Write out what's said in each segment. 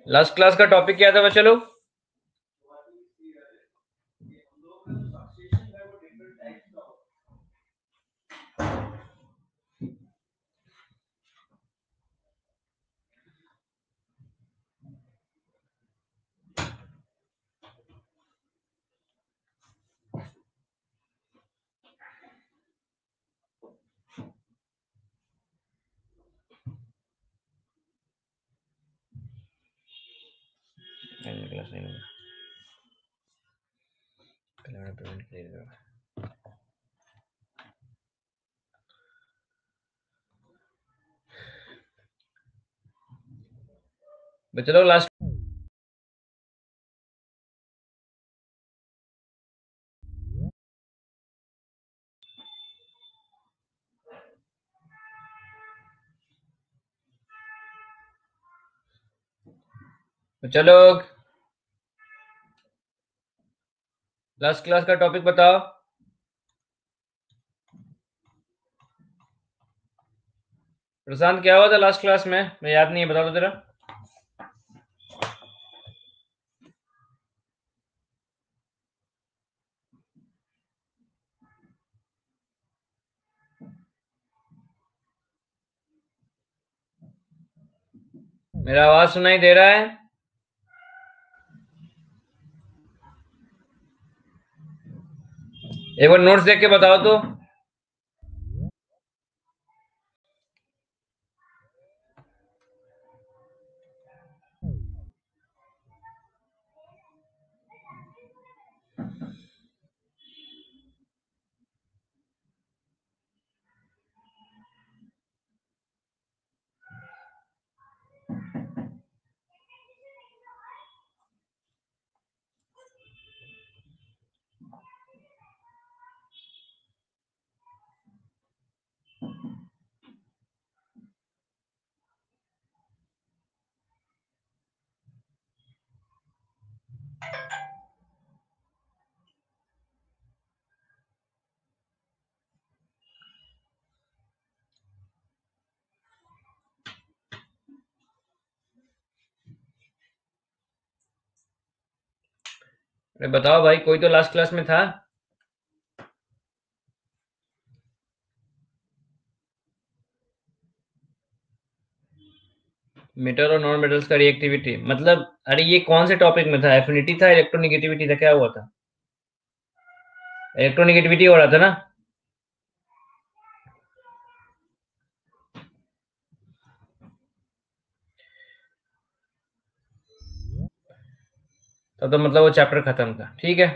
Last class का topic क्या था बच्चा लोग? क्लास नहीं लगा, पेमेंट करिएगा। बच्चा लोग लास्ट बच्चा लोग लास्ट क्लास का टॉपिक बताओ। प्रशांत क्या हुआ था लास्ट क्लास में? मैं याद नहीं है, बता दो जरा। मेरा आवाज सुनाई दे रहा है? एक बार नोट्स देख के बताओ तो। अरे बताओ भाई, कोई तो लास्ट क्लास में था। मेटल और नॉन मेटल्स का रिएक्टिविटी मतलब, अरे ये कौन से टॉपिक में था? एफिनिटी था, इलेक्ट्रोनिगेटिविटी था, क्या हुआ था? इलेक्ट्रोनिगेटिविटी हो रहा था ना? तब तो मतलब वो चैप्टर खत्म था। ठीक है,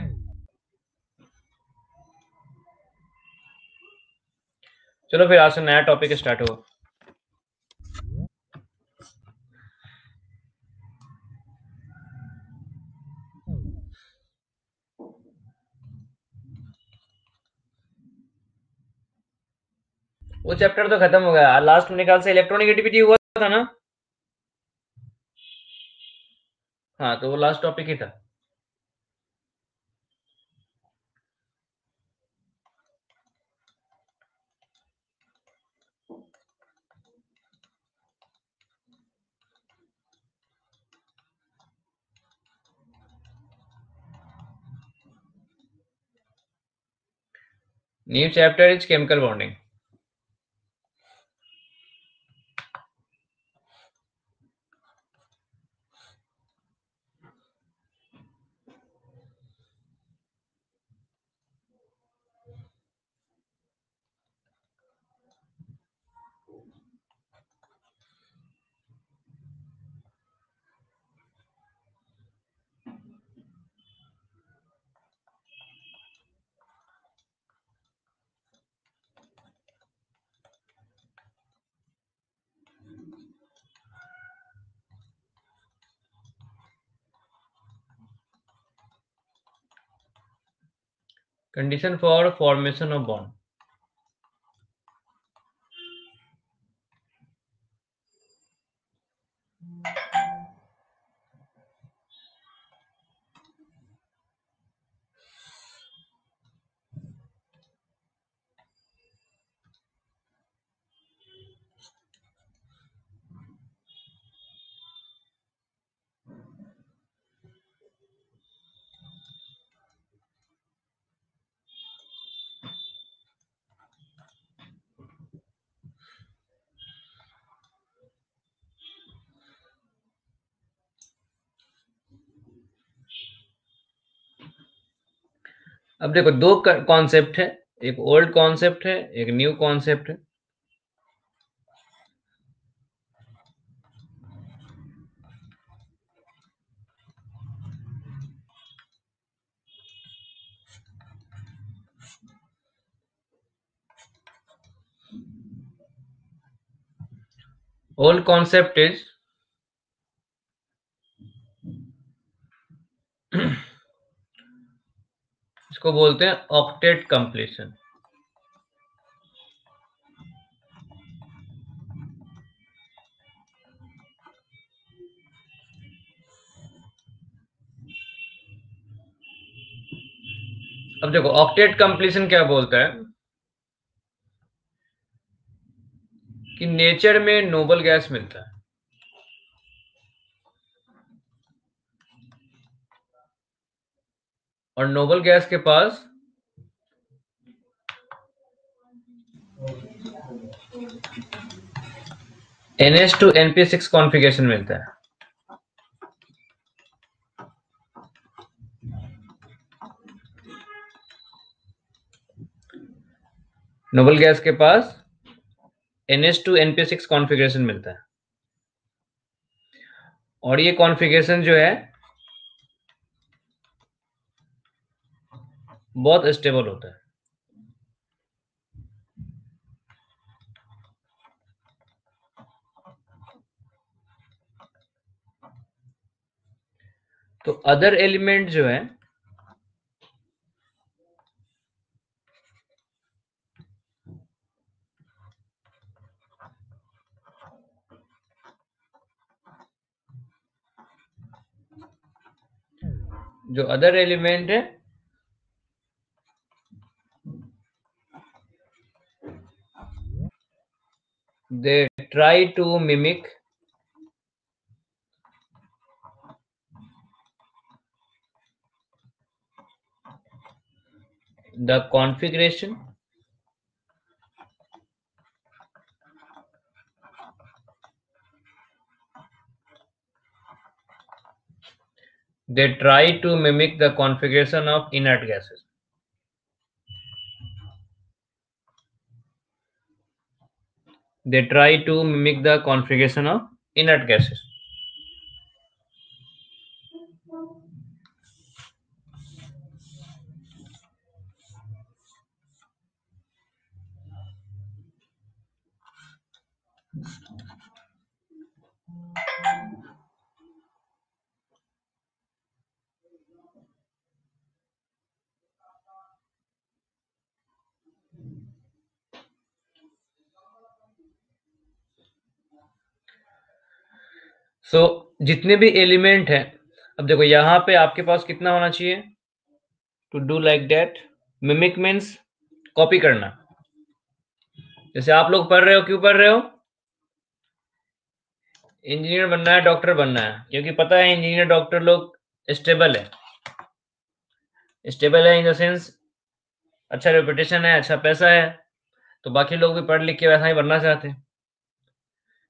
चलो फिर आज से नया टॉपिक स्टार्ट हुआ। वो चैप्टर तो खत्म हो गया। लास्ट मेरे ख्याल से इलेक्ट्रोनिगेटिविटी हुआ था ना? हाँ, तो वो लास्ट टॉपिक ही था। New chapter is chemical bonding. Condition for formation of bond. अब देखो दो कॉन्सेप्ट है, एक ओल्ड कॉन्सेप्ट है, एक न्यू कॉन्सेप्ट है। ओल्ड कॉन्सेप्ट इज इसको बोलते हैं ऑक्टेट कंप्लीशन। अब देखो ऑक्टेट कंप्लीशन क्या बोलता है कि नेचर में नोबल गैस मिलता है, और नोबल गैस के पास NH2 NP6 कॉन्फ़िगरेशन मिलता है। नोबल गैस के पास NH2 NP6 कॉन्फ़िगरेशन मिलता है, और ये कॉन्फ़िगरेशन जो है बहुत स्टेबल होता है। तो अदर एलिमेंट जो है जो अदर एलिमेंट है they try to mimic the configuration of inert gases. They try to mimic the configuration of inert gases. सो जितने भी एलिमेंट हैं, अब देखो यहाँ पे आपके पास कितना होना चाहिए to do like that. Mimic means copy करना। जैसे आप लोग पढ़ रहे हो, क्यों पढ़ रहे हो? इंजीनियर बनना है, डॉक्टर बनना है, क्योंकि पता है इंजीनियर डॉक्टर लोग स्टेबल है। स्टेबल है इन द सेंस अच्छा रेपुटेशन है, अच्छा पैसा है, तो बाकी लोग भी पढ़ लिख के वैसा ही बनना चाहते हैं।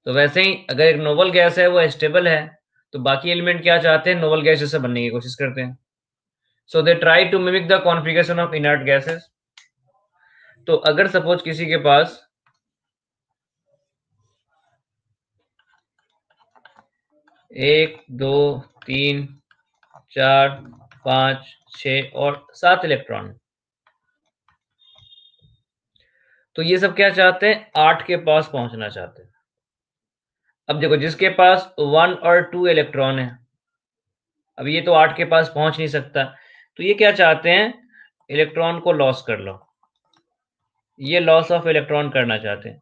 तो वैसे ही अगर एक नोबल गैस है वो स्टेबल है, तो बाकी एलिमेंट क्या चाहते हैं? नोबल गैस जैसे बनने की कोशिश करते हैं। So they try to mimic the configuration of inert gases. तो अगर सपोज किसी के पास 1 2 3 4 5 6 और 7 इलेक्ट्रॉन, तो ये सब क्या चाहते हैं? 8 के पास पहुंचना चाहते हैं। अब देखो जिसके पास 1 और 2 इलेक्ट्रॉन है, अब ये तो 8 के पास पहुंच नहीं सकता, तो ये क्या चाहते हैं? इलेक्ट्रॉन को लॉस कर लो, ये लॉस ऑफ इलेक्ट्रॉन करना चाहते हैं।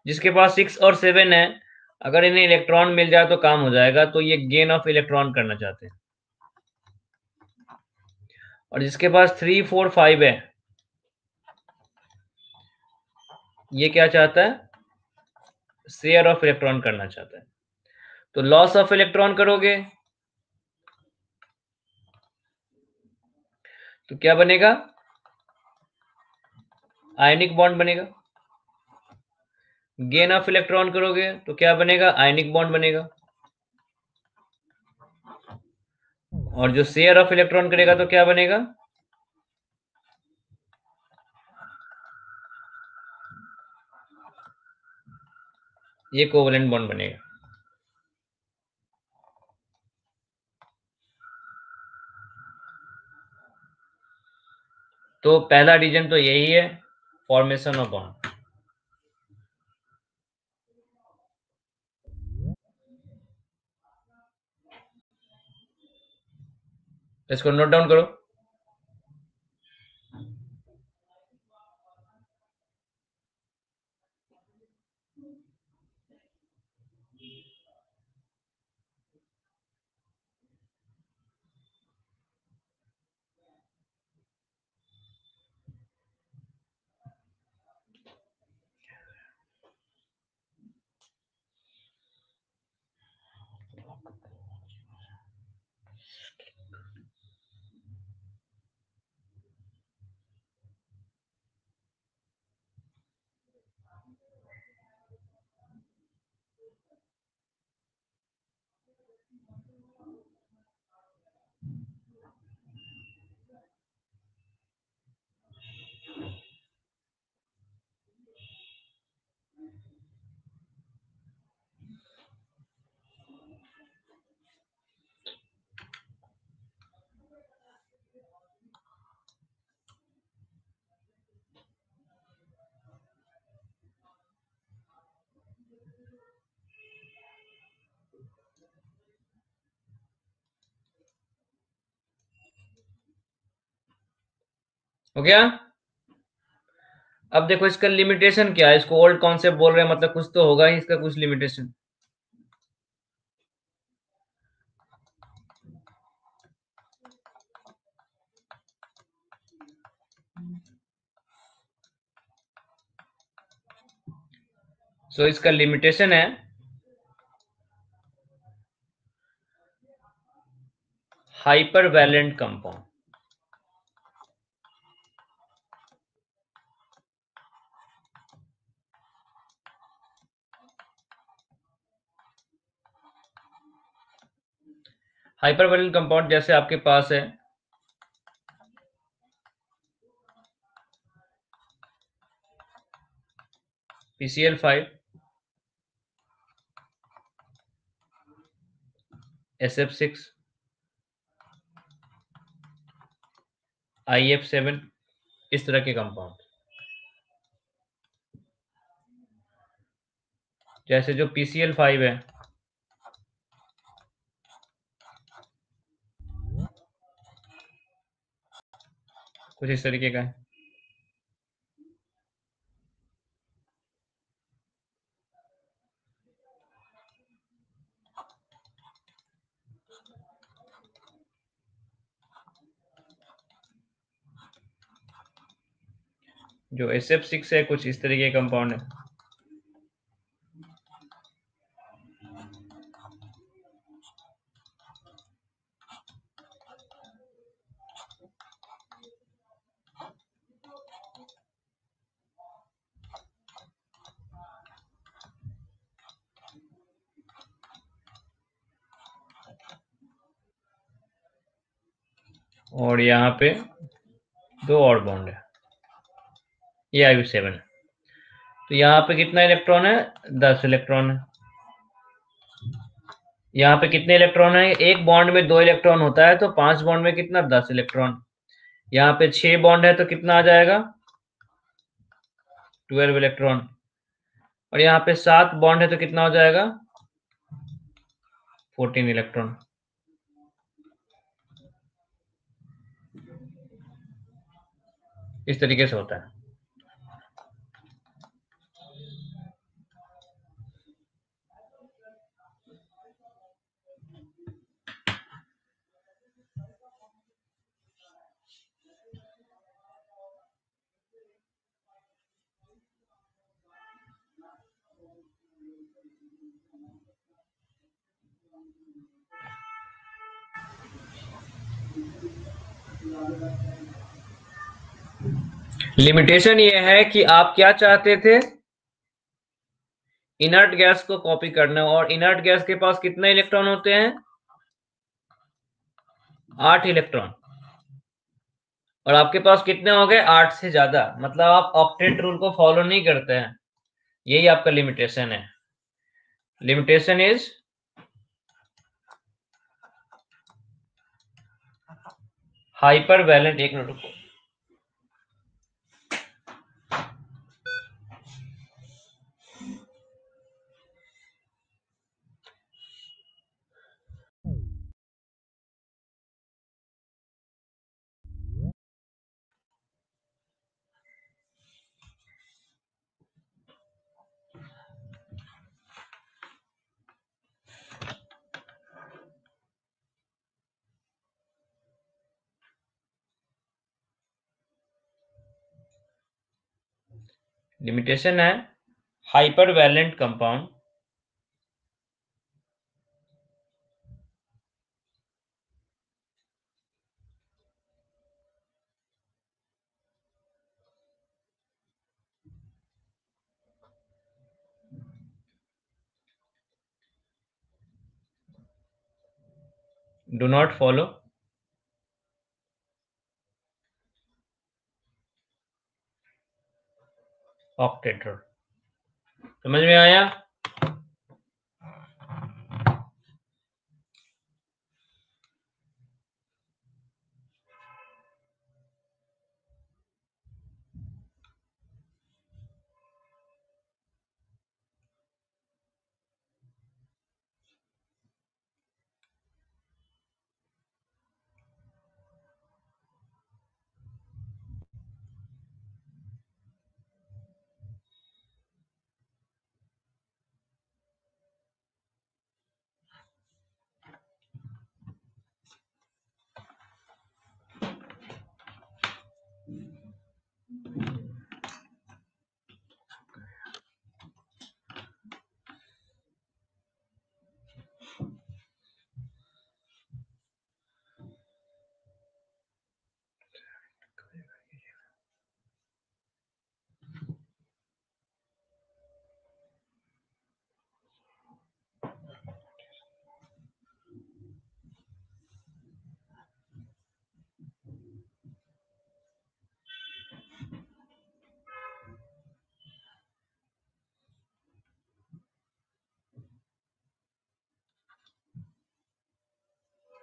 जिसके पास 6 और 7 है, अगर इन्हें इलेक्ट्रॉन मिल जाए तो काम हो जाएगा, तो ये गेन ऑफ इलेक्ट्रॉन करना चाहते हैं। और जिसके पास 3 4 5 है, ये क्या चाहता है? शेयर ऑफ इलेक्ट्रॉन करना चाहता है। तो लॉस ऑफ इलेक्ट्रॉन करोगे तो क्या बनेगा? आयनिक बॉन्ड बनेगा। गेन ऑफ इलेक्ट्रॉन करोगे तो क्या बनेगा? आयनिक बॉन्ड बनेगा। और जो शेयर ऑफ इलेक्ट्रॉन करेगा तो क्या बनेगा? ये कोवेलेंट बॉन्ड बनेगा। तो पहला रीजन तो यही है, फॉर्मेशन ऑफ बॉन्ड। इसको नोट डाउन करो। हो गया। अब देखो इसका लिमिटेशन क्या है, इसको ओल्ड कॉन्सेप्ट बोल रहे हैं, मतलब कुछ तो होगा ही इसका कुछ लिमिटेशन। सो इसका लिमिटेशन है hyper valent compound. Hyper valent compound जैसे आपके पास है PCl5, SF6, IF7, इस तरह के कंपाउंड। जैसे जो PCl5 है, कुछ इस तरीके का है। जो SF6 है कुछ इस तरीके का कंपाउंड है। और यहाँ पे दो और बॉन्ड है, ये IU7 है। तो यहाँ पे कितना इलेक्ट्रॉन है, 10 इलेक्ट्रॉन है। यहाँ पे कितने इलेक्ट्रॉन है, एक बॉन्ड में 2 इलेक्ट्रॉन होता है, तो 5 बॉन्ड में कितना, 10 इलेक्ट्रॉन। यहाँ पे 6 बॉन्ड है तो कितना आ जाएगा, 12 इलेक्ट्रॉन। और यहाँ पे 7 बॉन्ड है तो कितना हो जाएगा, 14 इलेक्ट्रॉन। इस तरीके से होता है। लिमिटेशन ये है कि आप क्या चाहते थे, इनर्ट गैस को कॉपी करना, और इनर्ट गैस के पास कितने इलेक्ट्रॉन होते हैं, 8 इलेक्ट्रॉन। और आपके पास कितने हो गए, 8 से ज्यादा, मतलब आप ऑक्टेट रूल को फॉलो नहीं करते हैं। यही आपका लिमिटेशन है। Limitation is hyper valent. एक मिनट रुको। लिमिटेशन है hyper valent compound do not follow octet rule. समझ में आया?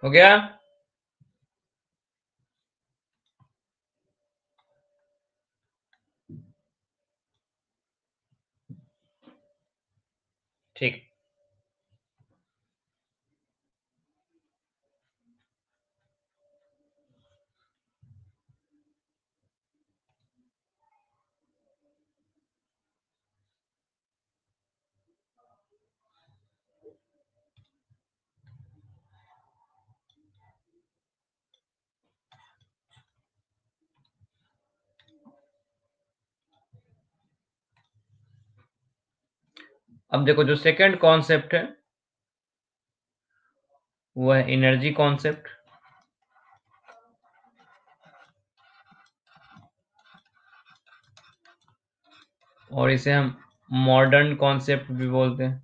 हो गया? ठीक। अब देखो, जो सेकंड कॉन्सेप्ट है वो है एनर्जी कॉन्सेप्ट, और इसे हम मॉडर्न कॉन्सेप्ट भी बोलते हैं।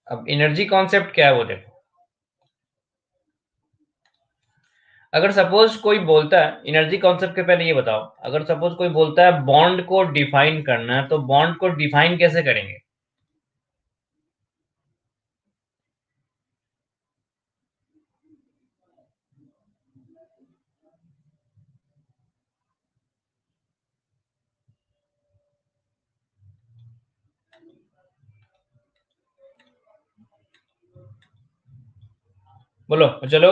अब एनर्जी कॉन्सेप्ट क्या है वो देखो। अगर सपोज कोई बोलता है, एनर्जी कॉन्सेप्ट के पहले ये बताओ, अगर सपोज कोई बोलता है बॉन्ड को डिफाइन करना है, तो बॉन्ड को डिफाइन कैसे करेंगे? बोलो चलो।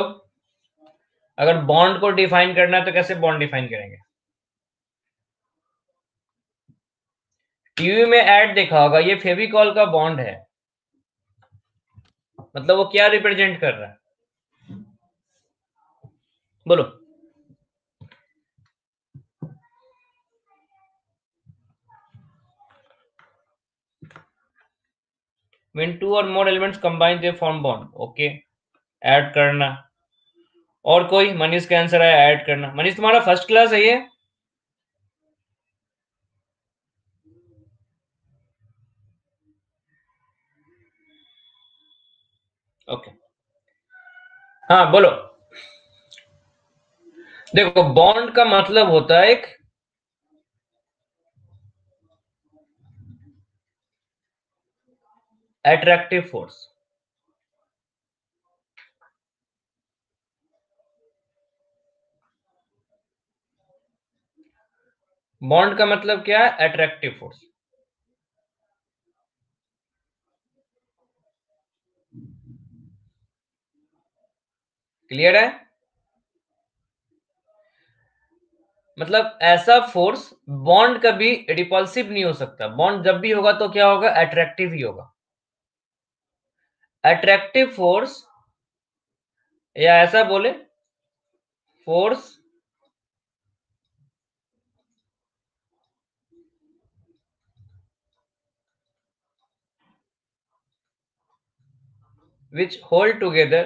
अगर बॉन्ड को डिफाइन करना है तो कैसे बॉन्ड डिफाइन करेंगे? टीवी में ऐड देखा होगा, ये फेविकॉल का बॉन्ड है, मतलब वो क्या रिप्रेजेंट कर रहा है? बोलो। when two or more elements combine they form bond. Okay, add करना। और कोई? मनीष का आंसर आया ऐड करना। मनीष तुम्हारा फर्स्ट क्लास है ये? ओके, हाँ बोलो। देखो, बॉन्ड का मतलब होता है एक अट्रैक्टिव फोर्स। बॉन्ड का मतलब क्या है? Attractive force. क्लियर है? मतलब ऐसा फोर्स, बॉन्ड कभी रिपल्सिव नहीं हो सकता। बॉन्ड जब भी होगा तो क्या होगा? अट्रैक्टिव ही होगा। अट्रैक्टिव फोर्स, या ऐसा बोले, force which hold together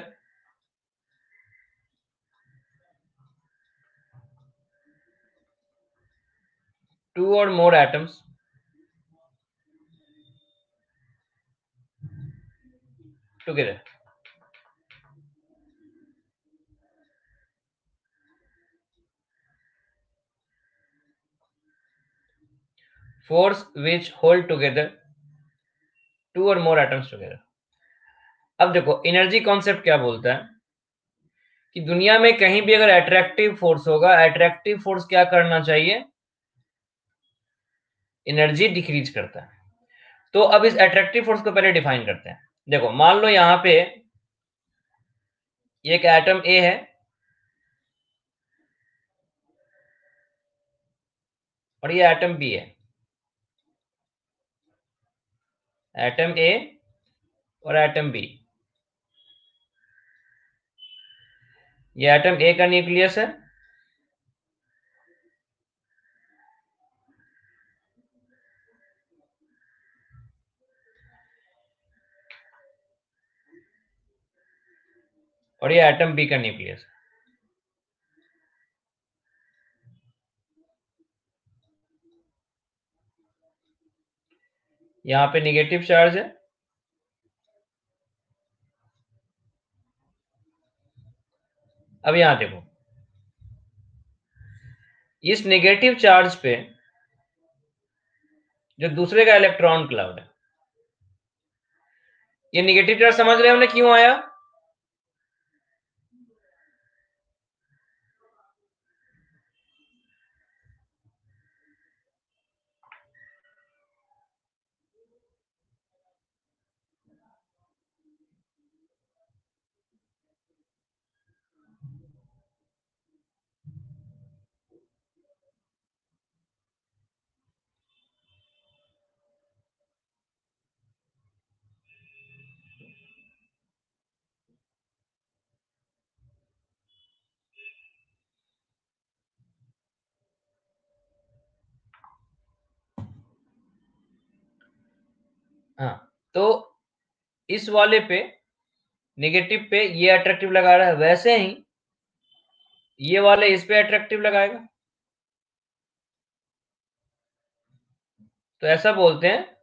two or more atoms together. Force which hold together two or more atoms together. अब देखो, एनर्जी कॉन्सेप्ट क्या बोलता है कि दुनिया में कहीं भी अगर अट्रैक्टिव फोर्स होगा, अट्रैक्टिव फोर्स क्या करना चाहिए? एनर्जी डिक्रीज करता है। तो अब इस अट्रैक्टिव फोर्स को पहले डिफाइन करते हैं। देखो, मान लो यहां पे एक एटम ए है और ये एटम बी है। एटम ए और एटम बी। ये एटम ए का न्यूक्लियस है और ये एटम बी का न्यूक्लियस है। यहां पे निगेटिव चार्ज है, अब यहां देखो, इस नेगेटिव चार्ज पे जो दूसरे का इलेक्ट्रॉन क्लाउड है, ये नेगेटिव चार्ज समझ रहे हो क्यों आया? हाँ, तो इस वाले पे, नेगेटिव पे ये अट्रैक्टिव लगा रहा है, वैसे ही ये वाले इस पे अट्रैक्टिव लगाएगा। तो ऐसा बोलते हैं,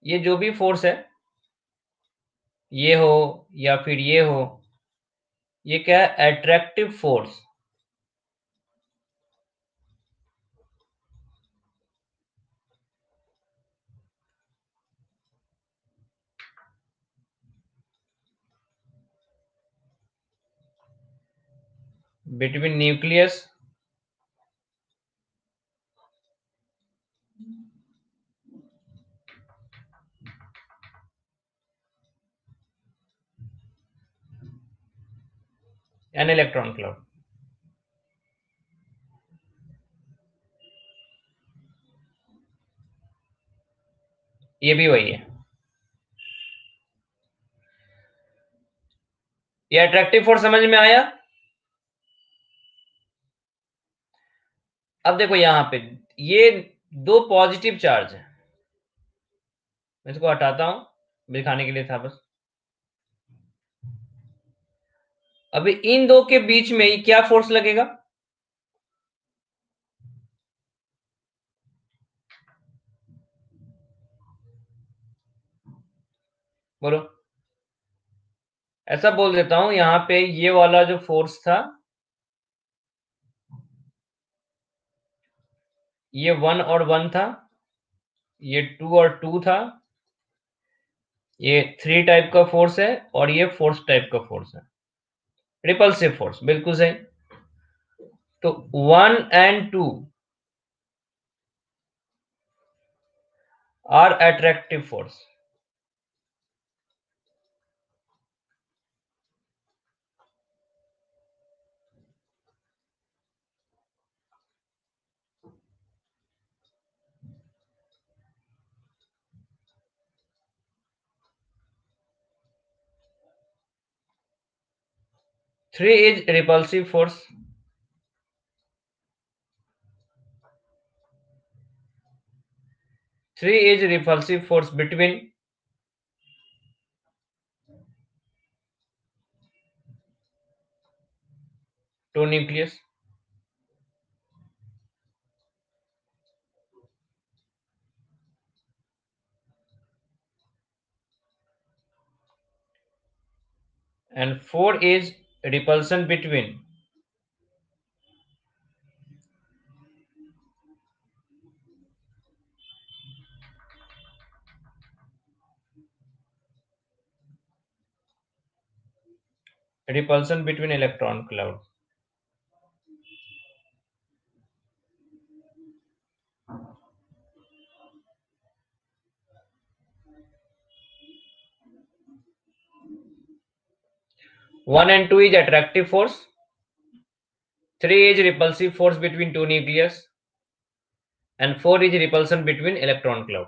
ये जो भी फोर्स है, ये हो या फिर ये हो, ये क्या है? Attractive force between nucleus and electron cloud. ये भी वही है। ये अट्रैक्टिव फोर्स समझ में आया? अब देखो यहां पे ये दो पॉजिटिव चार्ज है, मैं इसको हटाता हूँ, दिखाने के लिए था बस। अभी इन दो के बीच में ही क्या फोर्स लगेगा? बोलो। ऐसा बोल देता हूं, यहां पे ये वाला जो फोर्स था, ये 1 और 1 था, ये 2 और 2 था, ये 3 टाइप का फोर्स है, और ये फोर्स टाइप का फोर्स है, रिपल्सिव फोर्स, बिल्कुल सही। तो 1 and 2 are attractive force. 3 is repulsive force, 3 is repulsive force between two nucleus, and 4 is repulsion between electron cloud. One and two is attractive force, 3 is repulsive force between two nucleus, and 4 is repulsion between electron cloud.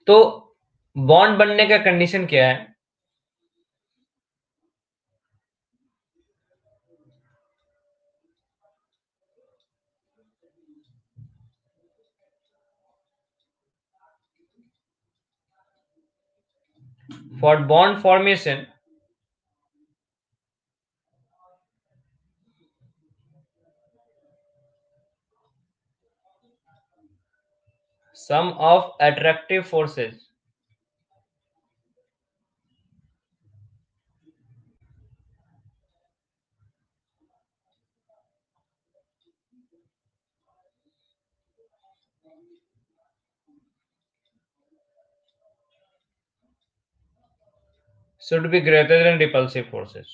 तो bond बनने का condition क्या है? For bond formation, sum of attractive forces should be greater than repulsive forces.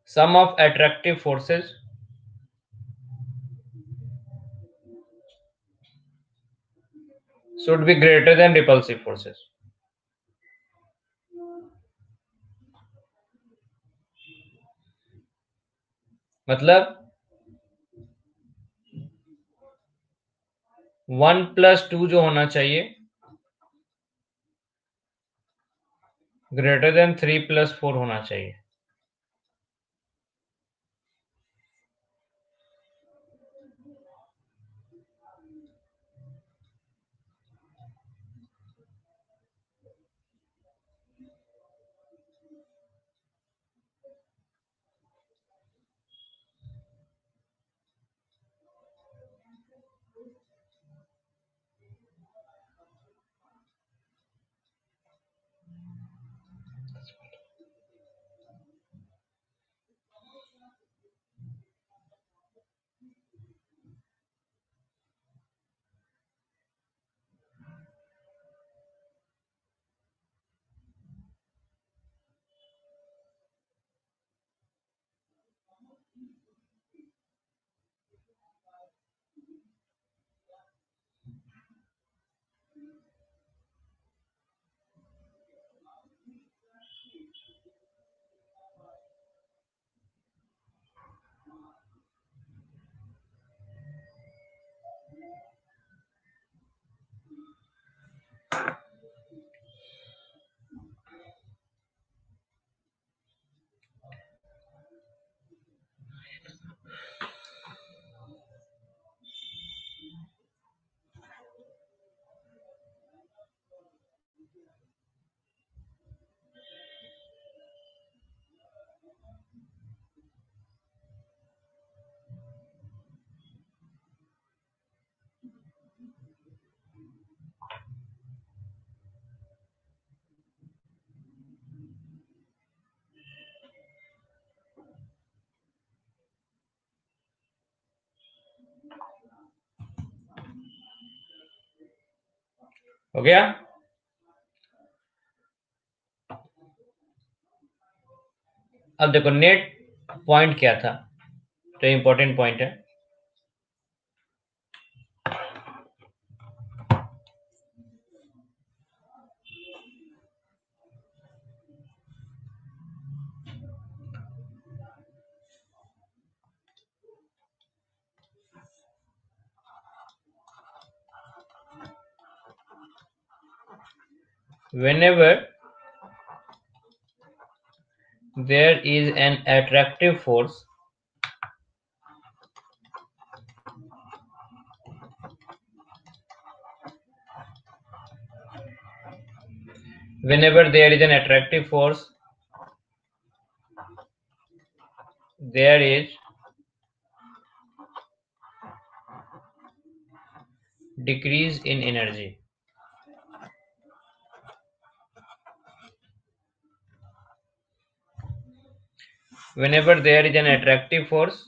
Sum of attractive forces should be greater than repulsive forces. मतलब 1 + 2 जो होना चाहिए greater than 3 + 4 होना चाहिए। हो गया? अब देखो नेट पॉइंट क्या था, तो इंपॉर्टेंट पॉइंट है। Whenever there is an attractive force, whenever there is an attractive force, there is decrease in energy. Whenever there is an attractive force,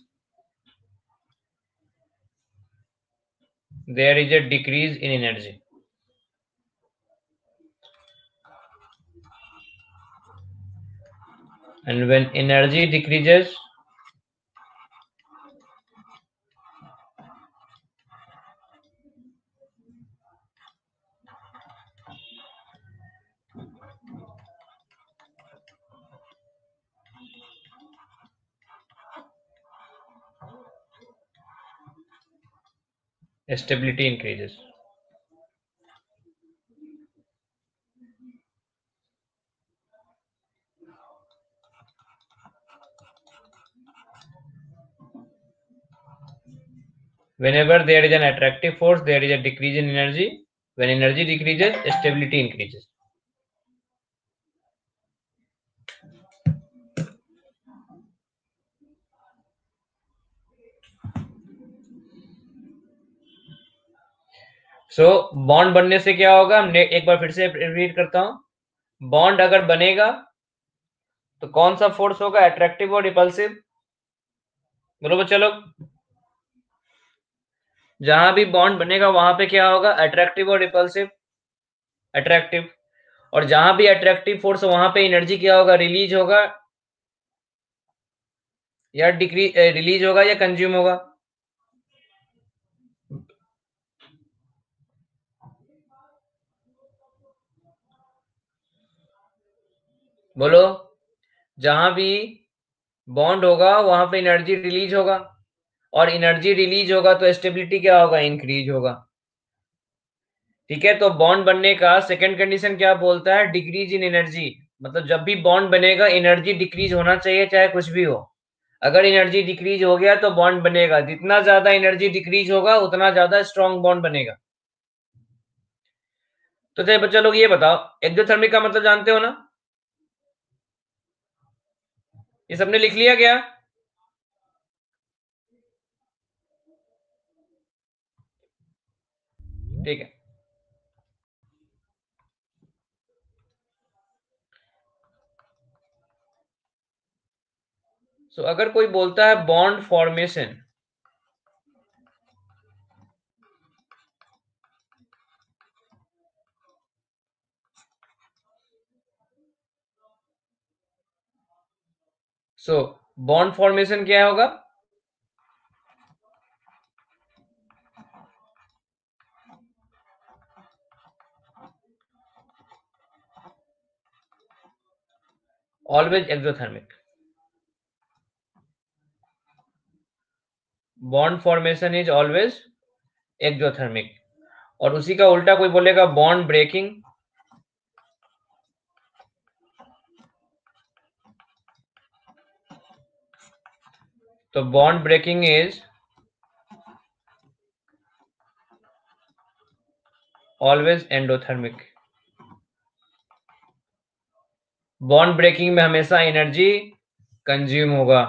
there is a decrease in energy. And when energy decreases, stability increases. Whenever there is an attractive force, there is a decrease in energy. When energy decreases, stability increases. So bond बनने से क्या होगा, हम एक बार फिर से repeat करता हूं। बॉन्ड अगर बनेगा तो कौन सा फोर्स होगा, अट्रैक्टिव और रिपल्सिव? बोलो बच्चा लोग। जहां भी बॉन्ड बनेगा वहां पे क्या होगा, अट्रैक्टिव और रिपल्सिव? अट्रैक्टिव। और जहां भी अट्रैक्टिव फोर्स वहां पे एनर्जी क्या होगा, रिलीज होगा या रिलीज होगा या कंज्यूम होगा? बोलो। जहां भी बॉन्ड होगा वहां पे एनर्जी रिलीज होगा, और एनर्जी रिलीज होगा तो स्टेबिलिटी क्या होगा, इंक्रीज होगा। ठीक है, तो बॉन्ड बनने का सेकंड कंडीशन क्या बोलता है, डिक्रीज इन एनर्जी। मतलब जब भी बॉन्ड बनेगा एनर्जी डिक्रीज होना चाहिए, चाहे कुछ भी हो। अगर एनर्जी डिक्रीज हो गया तो बॉन्ड बनेगा, जितना ज्यादा एनर्जी डिक्रीज होगा उतना ज्यादा स्ट्रॉन्ग बॉन्ड बनेगा। तो चलिए बच्चा लोग ये बताओ, एक्सोथर्मिक का मतलब जानते हो ना? ये सबने लिख लिया क्या? ठीक है। सो अगर कोई बोलता है bond formation, so bond formation क्या होगा? Always exothermic. Bond formation is always exothermic. और उसी का उल्टा कोई बोलेगा बॉन्ड ब्रेकिंग, तो bond breaking is always endothermic. Bond breaking में हमेशा एनर्जी कंज्यूम होगा,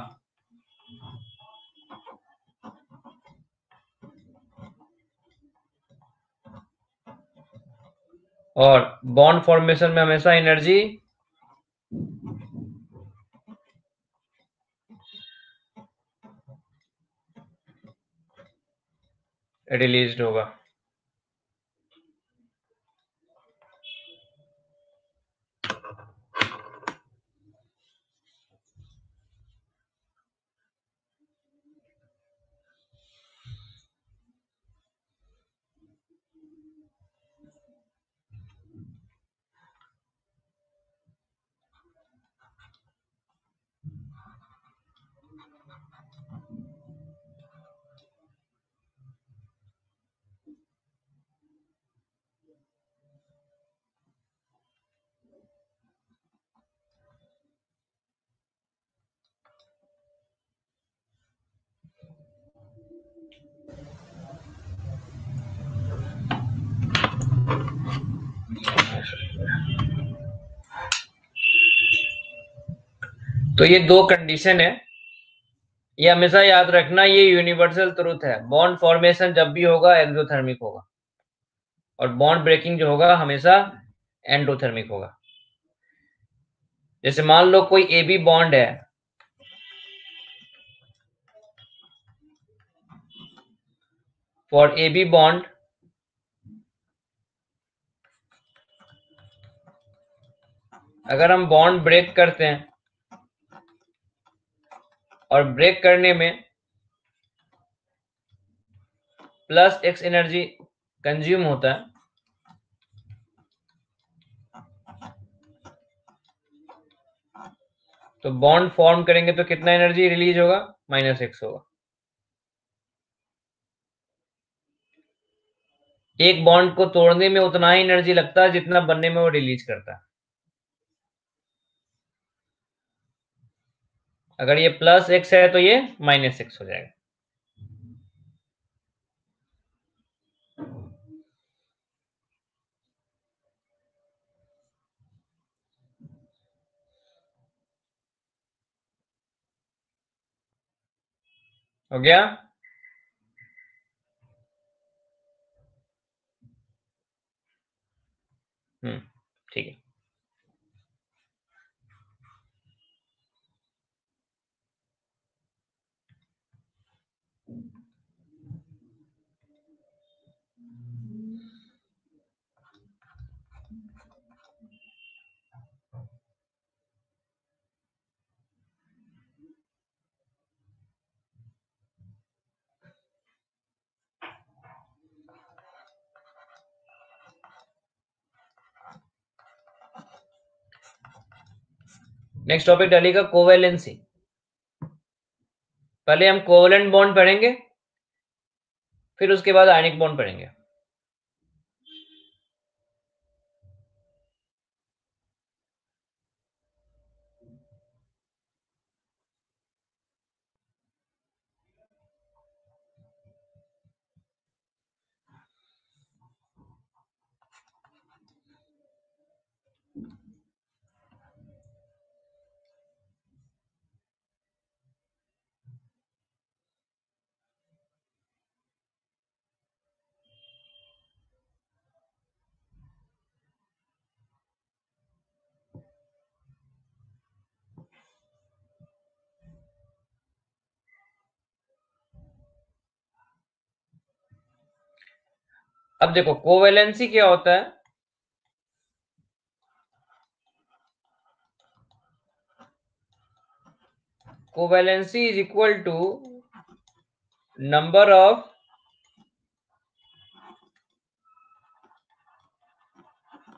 और बॉन्ड फॉर्मेशन में हमेशा एनर्जी रिलीज्ड होगा। तो ये दो कंडीशन है, ये हमेशा याद रखना, ये यूनिवर्सल ट्रुथ है। बॉन्ड फॉर्मेशन जब भी होगा एक्सोथर्मिक होगा, और बॉन्ड ब्रेकिंग जो होगा हमेशा एंडोथर्मिक होगा। जैसे मान लो कोई ए बी बॉन्ड है, फॉर ए बी बॉन्ड अगर हम बॉन्ड ब्रेक करते हैं और ब्रेक करने में प्लस एक्स एनर्जी कंज्यूम होता है, तो बॉन्ड फॉर्म करेंगे तो कितना एनर्जी रिलीज होगा? -x होगा। एक बॉन्ड को तोड़ने में उतना ही एनर्जी लगता है जितना बनने में वो रिलीज करता है। अगर ये +x है तो ये -x हो जाएगा। हो गया? ठीक है। नेक्स्ट टॉपिक डलेगा कोवेलेंसी। पहले हम कोवेलेंट बॉन्ड पढ़ेंगे, फिर उसके बाद आयनिक बॉन्ड पढ़ेंगे। अब देखो कोवेलेंसी क्या होता है। Covalency is equal to number of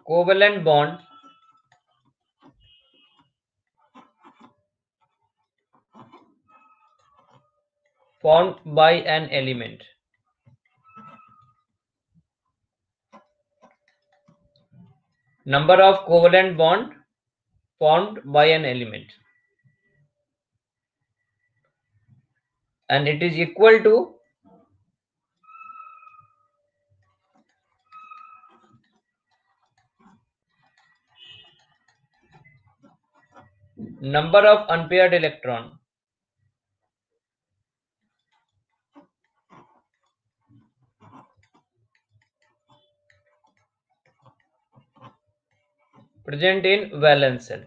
covalent bond formed by an element. Number of covalent bond formed by an element, and it is equal to number of unpaired electron present in valence cell।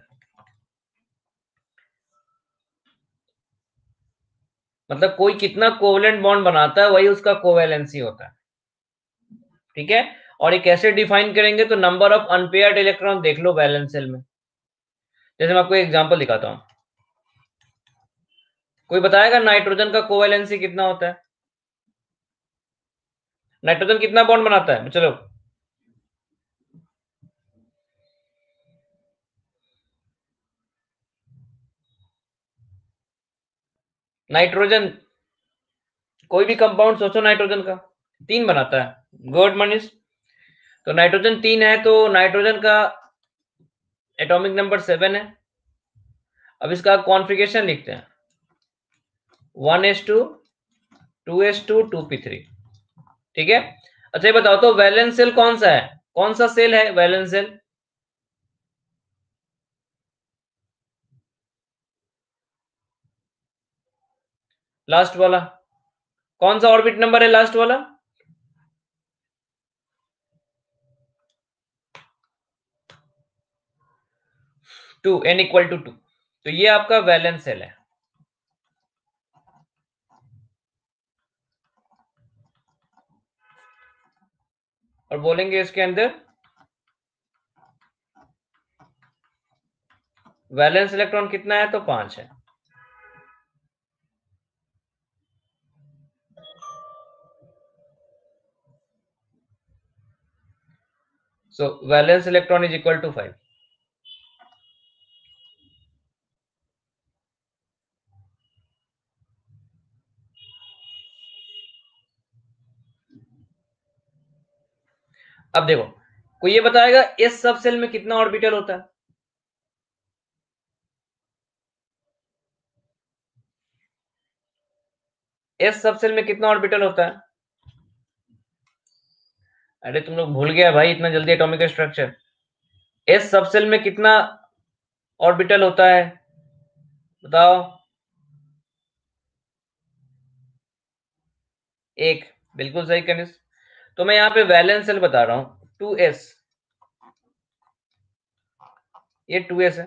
मतलब कोई कितना covalent bond बनाता है वही उसका covalency होता है, ठीक है। और ये कैसे डिफाइन करेंगे? तो नंबर ऑफ अनपेयर्ड इलेक्ट्रॉन देख लो वैलेंस सेल में। जैसे मैं आपको एग्जांपल दिखाता हूं, कोई बताएगा नाइट्रोजन का कोवेलेंसी कितना होता है? नाइट्रोजन कितना बॉन्ड बनाता है? चलो नाइट्रोजन कोई भी कंपाउंड सोचो, नाइट्रोजन का 3 बनाता है। गुड मनीष। तो नाइट्रोजन 3 है, तो नाइट्रोजन का एटॉमिक नंबर 7 है। अब इसका कॉन्फ़िगरेशन लिखते हैं 1s2 2s2 2p3, ठीक है। अच्छा ये बताओ तो वैलेंस सेल कौन सा है? कौन सा सेल है वैलेंस सेल? लास्ट वाला कौन सा ऑर्बिट नंबर है? लास्ट वाला 2, n इक्वल टू 2। तो ये आपका वैलेंस सेल है। और बोलेंगे इसके अंदर वैलेंस इलेक्ट्रॉन कितना है? तो 5 है। So valence electron is equal to 5। अब देखो, कोई ये बताएगा इस सब सेल में कितना ऑर्बिटल होता है? इस सब सेल में कितना ऑर्बिटल होता है? अरे तुम लोग भूल गया भाई इतना जल्दी एटॉमिक स्ट्रक्चर। इस सब सेल में कितना ऑर्बिटल होता है बताओ? एक। बिल्कुल सही कनिष्ठ। तो मैं यहाँ पे वैलेंस सेल बता रहा हूं 2s। ये 2s है।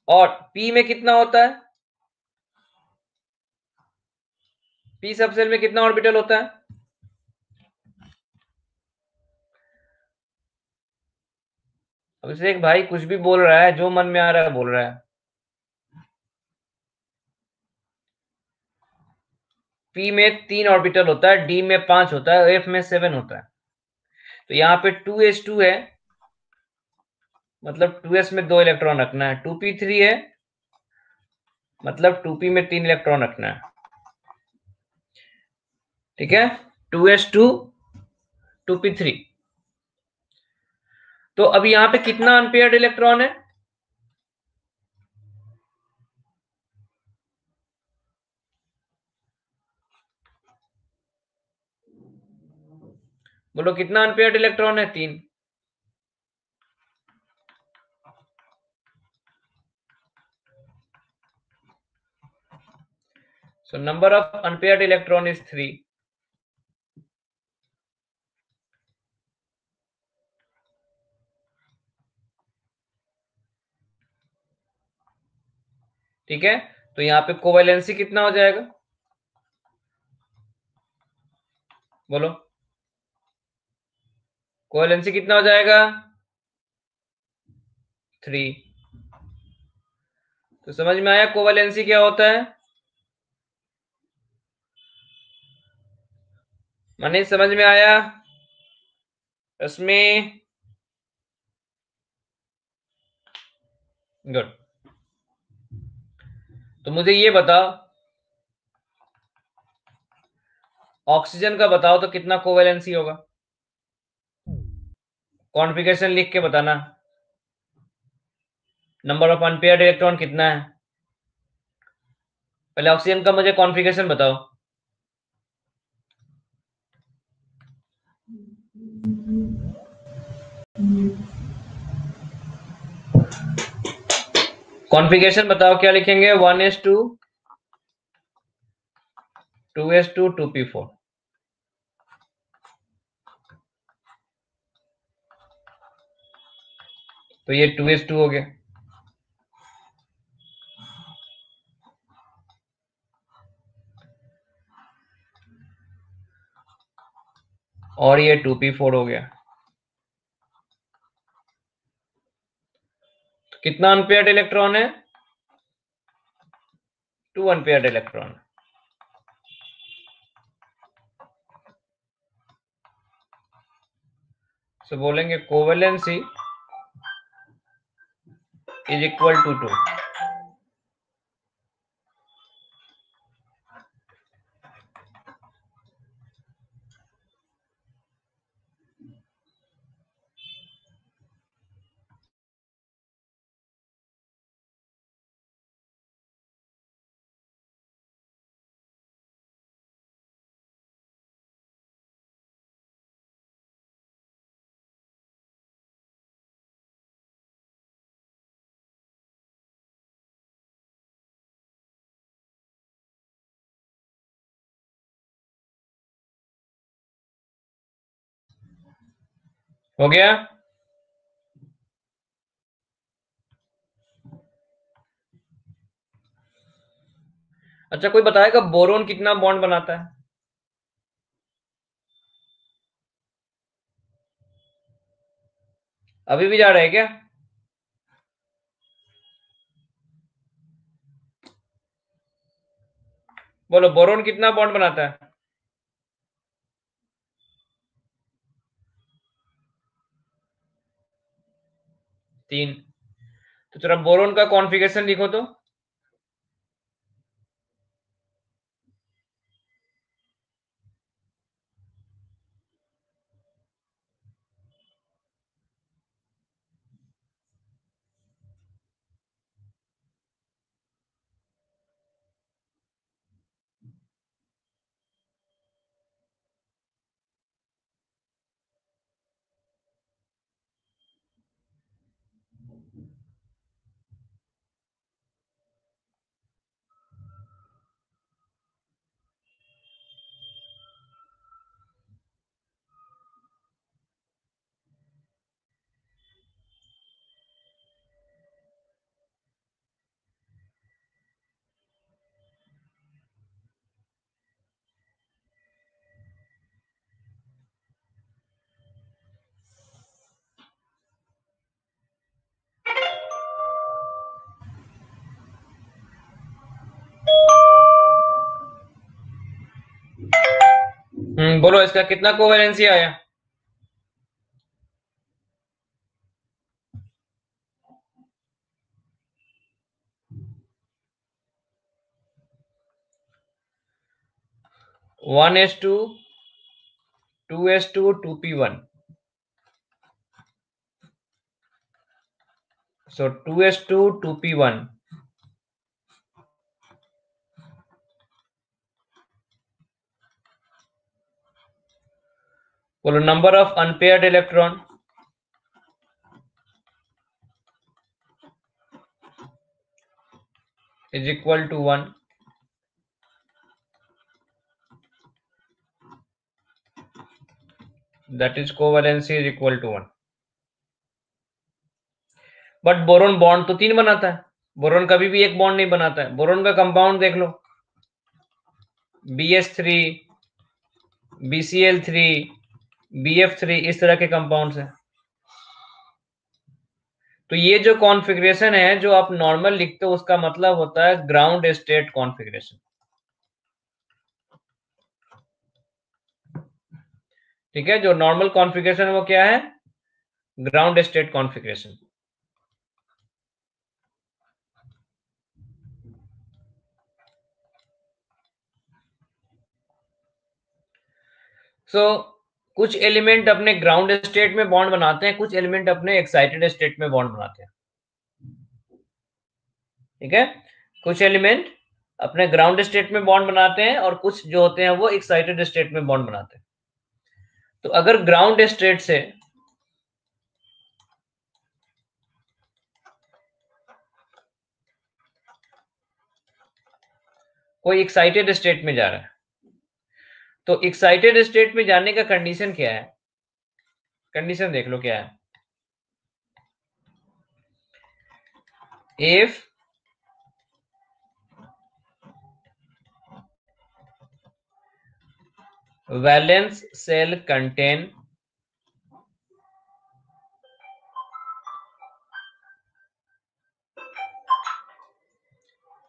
और p में कितना होता है? p सब सेल में कितना ऑर्बिटल होता है? अब इसे एक भाई कुछ भी बोल रहा है, जो मन में आ रहा है बोल रहा है। p में 3 ऑर्बिटल होता है, d में 5 होता है, f में 7 होता है। तो यहाँ पे 2s2 है, मतलब 2s में 2 इलेक्ट्रॉन रखना है। 2p3 है, मतलब 2p में 3 इलेक्ट्रॉन रखना है। ठीक है, 2s2 2p3। तो अब यहाँ पे कितना अनपेयर्ड इलेक्ट्रॉन है? बोलो कितना अनपेयर्ड इलेक्ट्रॉन है? 3। So number of unpaired electron is 3। ठीक है, तो यहाँ पे कोवेलेंसी कितना हो जाएगा? बोलो कोवेलेंसी कितना हो जाएगा? 3। तो समझ में आया कोवेलेंसी क्या होता है? मनीष समझ में आया? रश्मि? गुड। तो मुझे ये बताओ, ऑक्सीजन का बताओ तो कितना कोवेलेंसी होगा? कॉन्फ़िगरेशन लिख के बताना। नंबर ऑफ अनपेयर्ड इलेक्ट्रॉन कितना है? पहले ऑक्सीजन का मुझे कॉन्फ़िगरेशन बताओ। कॉन्फ़िगरेशन बताओ, क्या लिखेंगे? 1s2 2s2 2p4। तो ये 2s2 हो गया, और ये 2p4 हो गया। तो कितना अनपेयर्ड इलेक्ट्रॉन है? 2 अनपेयर्ड इलेक्ट्रॉन। सो बोलेंगे कोवेलेंसी इज इक्वल टू 2। हो गया? अच्छा, कोई बताएगा बोरोन कितना बॉन्ड बनाता है? अभी भी जा रहे हैं क्या? बोलो, बोरोन कितना बॉन्ड बनाता है? 3। तो जरा बोरोन का कॉन्फ़िगरेशन लिखो तो। बोलो, इसका कितना कोवेलेंसी आया? One S two, 2s2, 2p1। So 2s2, 2p1। बोलो, number of unpaired electron is equal to 1। That is covalency is equal to 1। But boron bond तो 3 बनाता है। बोरोन कभी भी एक बॉन्ड नहीं बनाता है। बोरोन का कंपाउंड देख लो, BS3, BCl3, BF3, इस तरह के कंपाउंड्स हैं। तो ये जो कॉन्फ़िगरेशन है जो आप नॉर्मल लिखते हो, उसका मतलब होता है ग्राउंड स्टेट कॉन्फ़िगरेशन। ठीक है, जो नॉर्मल कॉन्फ़िगरेशन है वो क्या है? Ground state configuration. सो कुछ एलिमेंट अपने ग्राउंड स्टेट में बॉन्ड बनाते हैं, कुछ एलिमेंट अपने एक्साइटेड स्टेट में बॉन्ड बनाते हैं। ठीक है, कुछ एलिमेंट अपने ग्राउंड स्टेट में बॉन्ड बनाते हैं और कुछ जो होते हैं वो एक्साइटेड स्टेट में बॉन्ड बनाते हैं। तो अगर ग्राउंड स्टेट से कोई एक्साइटेड स्टेट में जा रहा है, तो एक्साइटेड स्टेट में जाने का कंडीशन क्या है? कंडीशन देख लो क्या है। If valence shell contain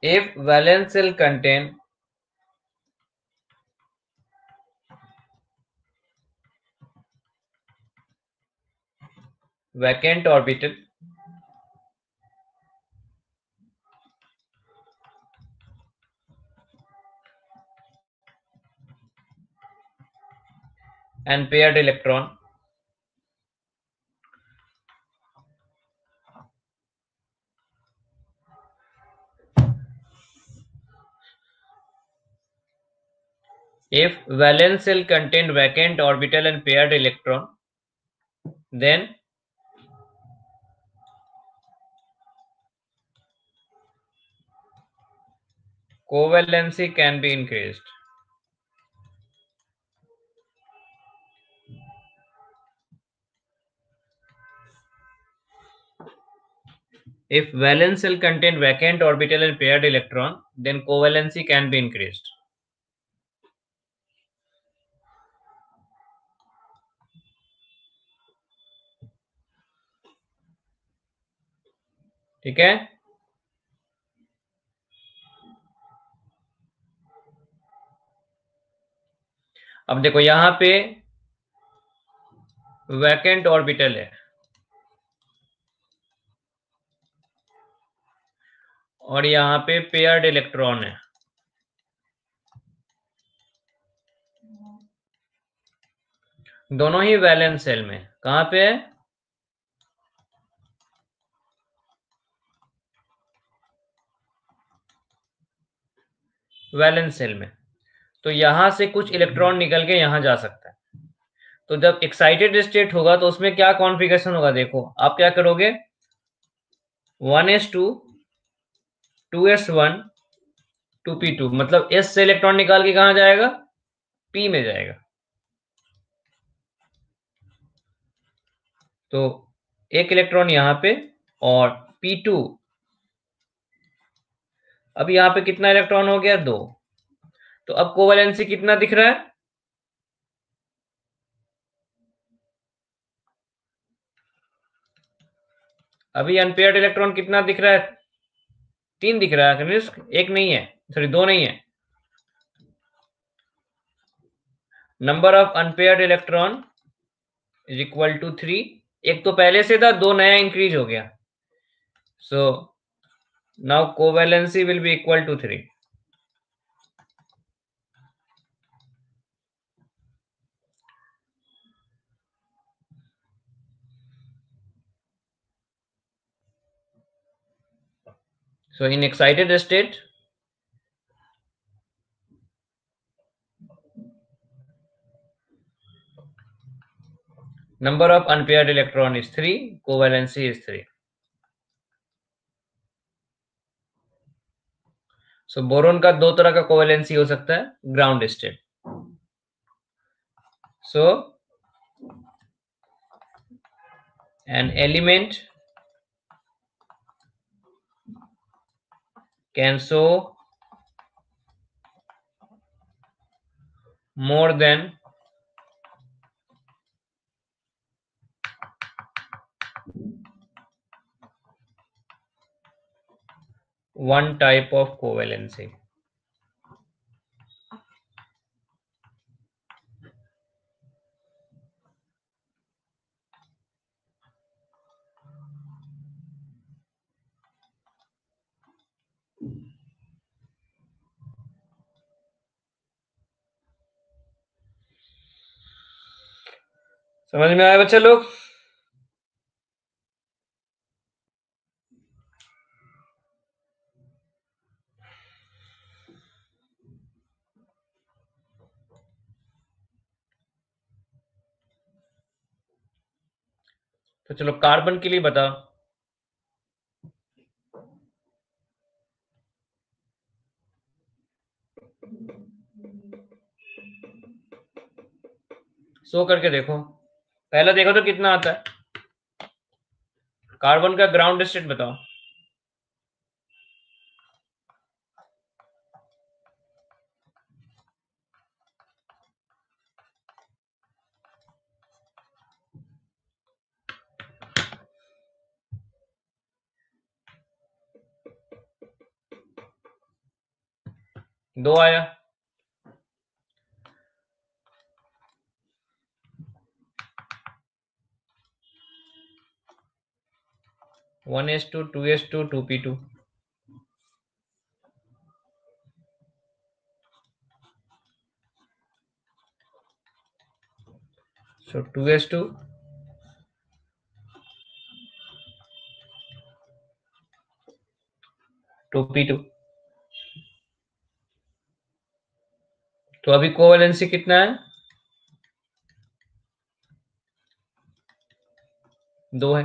if valence cell contain vacant orbital and paired electron, if valence cell contain vacant orbital and paired electron, then covalency can be increased। if valence cell contain vacant orbital and paired electron, then covalency can be increased. ठीक है, अब देखो यहां पे vacant orbital है और यहां पे पेयर्ड इलेक्ट्रॉन है। दोनों ही वैलेंस सेल में। कहां पे है? वैलेंस सेल में। तो यहां से कुछ इलेक्ट्रॉन निकल के यहां जा सकता है। तो जब एक्साइटेड स्टेट होगा तो उसमें क्या कॉन्फ़िगरेशन होगा, देखो आप क्या करोगे, 1s2 2s1 2p2, मतलब s से इलेक्ट्रॉन निकाल के कहां जाएगा, p में जाएगा। तो एक इलेक्ट्रॉन यहां पे और p2, अब यहां पे कितना इलेक्ट्रॉन हो गया, 2। तो अब कोवेलेंसी कितना दिख रहा है, अभी अनपेयर्ड इलेक्ट्रॉन कितना दिख रहा है, 3 दिख रहा है कनिष्क, एक नहीं है, सॉरी 2 नहीं है। Number of unpaired electron is equal to 3। एक तो पहले से था, 2 नया इंक्रीज हो गया। So now covalency will be equal to 3। So in excited state, number of unpaired electron is 3, covalency is 3. So boron का 2 तरह का कोवेलेंसी हो सकता है, ground state. So an element can show more than one type of covalency. समझ में आया बच्चा लोग? तो चलो कार्बन के लिए बताओ। शो करके देखो, पहला देखो तो कितना आता है। कार्बन का ग्राउंड स्टेट बताओ। दो आया। One S two 2s2 2p2। So 2s2 2p2। तो अभी कोवेलेंसी कितना है, 2 है।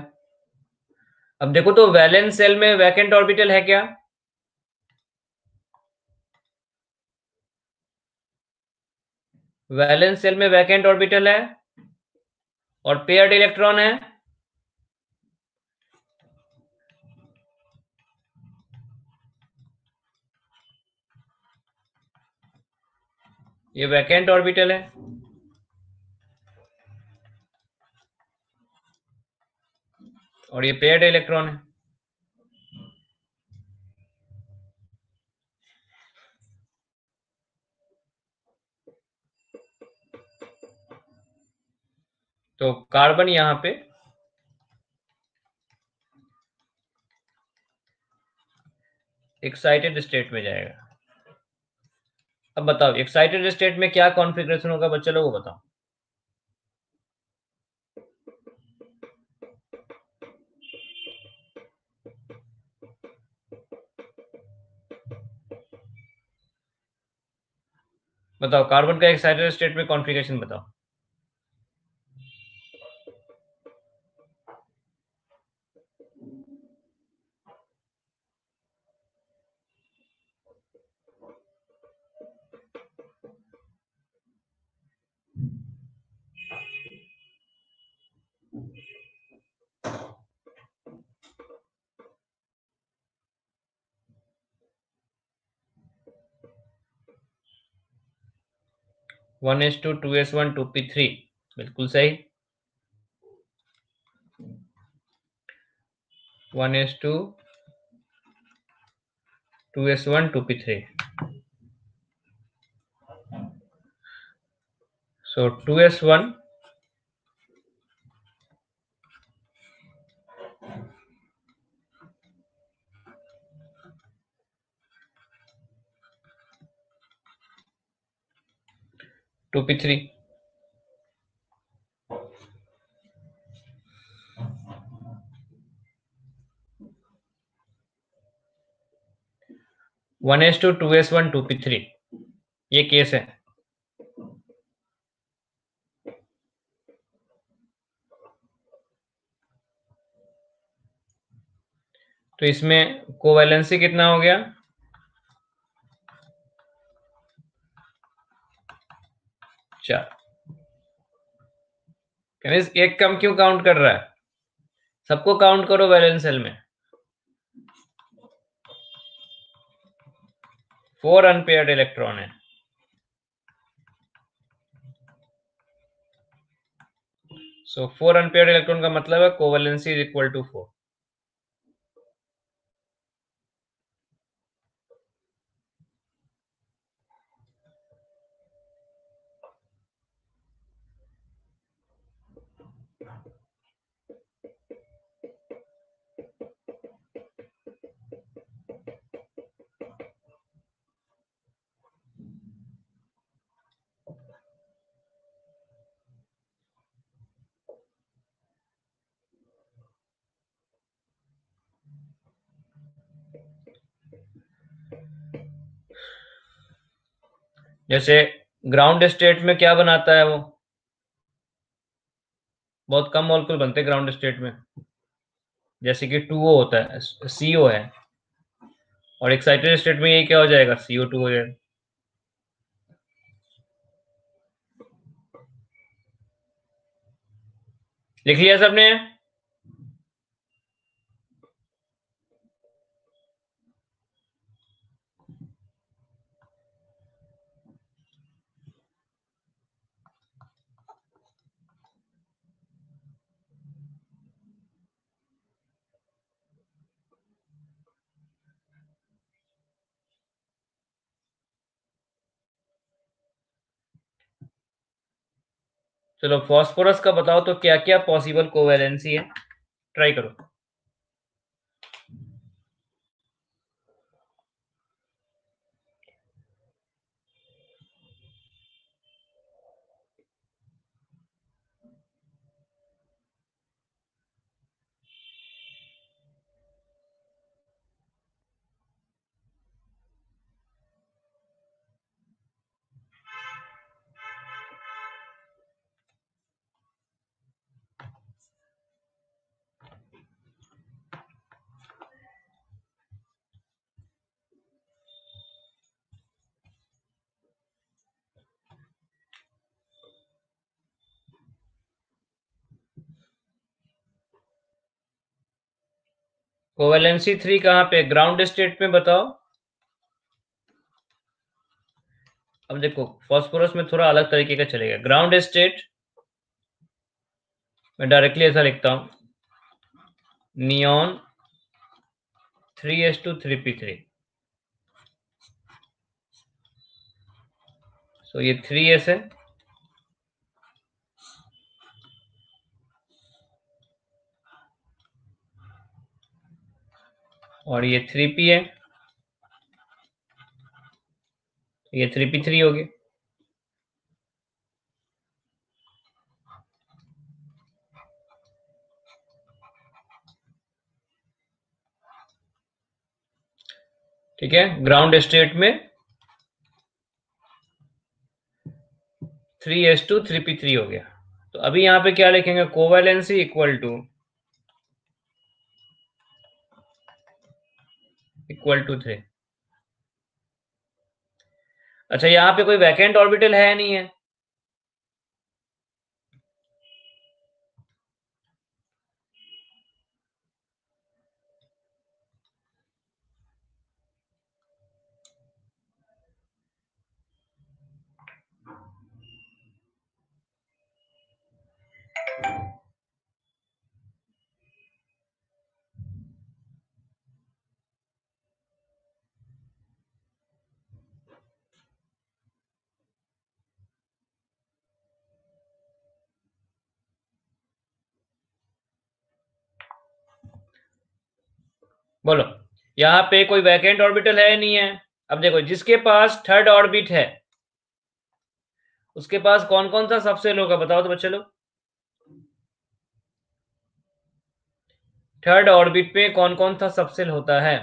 अब देखो तो वैलेंस सेल में वैकेंट ऑर्बिटल है क्या, वैलेंस सेल में वैकेंट ऑर्बिटल है और पेयर्ड इलेक्ट्रॉन है। ये वैकेंट ऑर्बिटल है, और ये पेयर्ड इलेक्ट्रॉन है। तो कार्बन यहां पे एक्साइटेड स्टेट में जाएगा। अब बताओ एक्साइटेड स्टेट में क्या कॉन्फ़िगरेशन होगा बच्चे लोगों को बताओ। बताओ कार्बन का एक्साइटेड स्टेट में कॉन्फ़िगरेशन बताओ। One S two, 2s1, 2p3, बिल्कुल सही। 1s2, 2s1, 2p3। So 2s1 2p3। 1s2, 2s1, 2p3, ये केस है। तो इसमें कोवैलेंसी कितना हो गया? 4। एक कम क्यों काउंट कर रहा है? सबको काउंट करो वैलेंस सेल में। 4 अनपेयर्ड इलेक्ट्रॉन है। सो 4 अनपेयर्ड इलेक्ट्रॉन का मतलब है कोवैलेंसी इज इक्वल टू 4। जैसे ग्राउंड स्टेट में क्या बनाता है वो? बहुत कम मॉलिक्यूल बनते हैं ग्राउंड स्टेट में, जैसे कि 2O होता है, CO है। और एक्साइटेड स्टेट में ये क्या हो जाएगा? CO2 हो जाएगा। लिख लिया सबने? चलो फॉस्फोरस का बताओ तो क्या क्या पॉसिबल कोवैलेंसी है, ट्राई करो। कोवैलेंसी 3 कहाँ पे? ग्राउंड स्टेट में बताओ। अब देखो फॉस्फोरस में थोड़ा अलग तरीके का चलेगा। ग्राउंड स्टेट मैं डायरेक्टली ऐसा लिखता हूं, नियॉन 3s2 3p3। सो ये 3s है और ये 3p है, ये 3p3 हो गया। ठीक है, ग्राउंड स्टेट में 3s2 3p3 हो गया। तो अभी यहां पे क्या लिखेंगे, कोवैलेंसी इक्वल टू 3। अच्छा, यहाँ पे कोई वैकेंट ऑर्बिटल है नहीं है, बोलो यहाँ पे कोई वैकेंट ऑर्बिटल है नहीं है। अब देखो जिसके पास थर्ड ऑर्बिट है उसके पास कौन कौन सा सबसेल होगा, बताओ तो बच्चे लोग। थर्ड ऑर्बिट पे कौन कौन सा सबसेल होता है?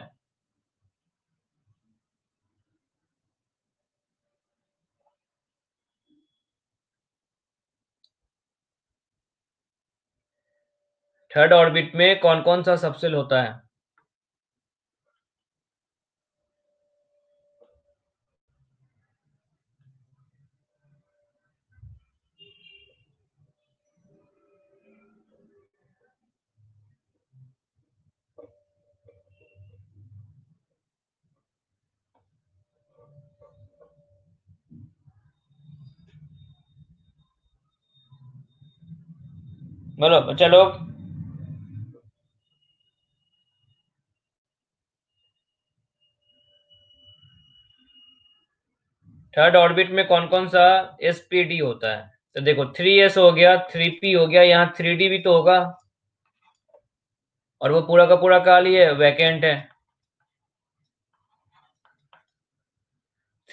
थर्ड ऑर्बिट में कौन कौन सा सबसेल होता है? बोलो बच्चा लोग। थर्ड ऑर्बिट में कौन कौन सा एसपीडी होता है? तो देखो 3s हो गया, 3p हो गया, यहाँ 3d भी तो होगा, और वो पूरा का पूरा खाली है, वैकेंट है।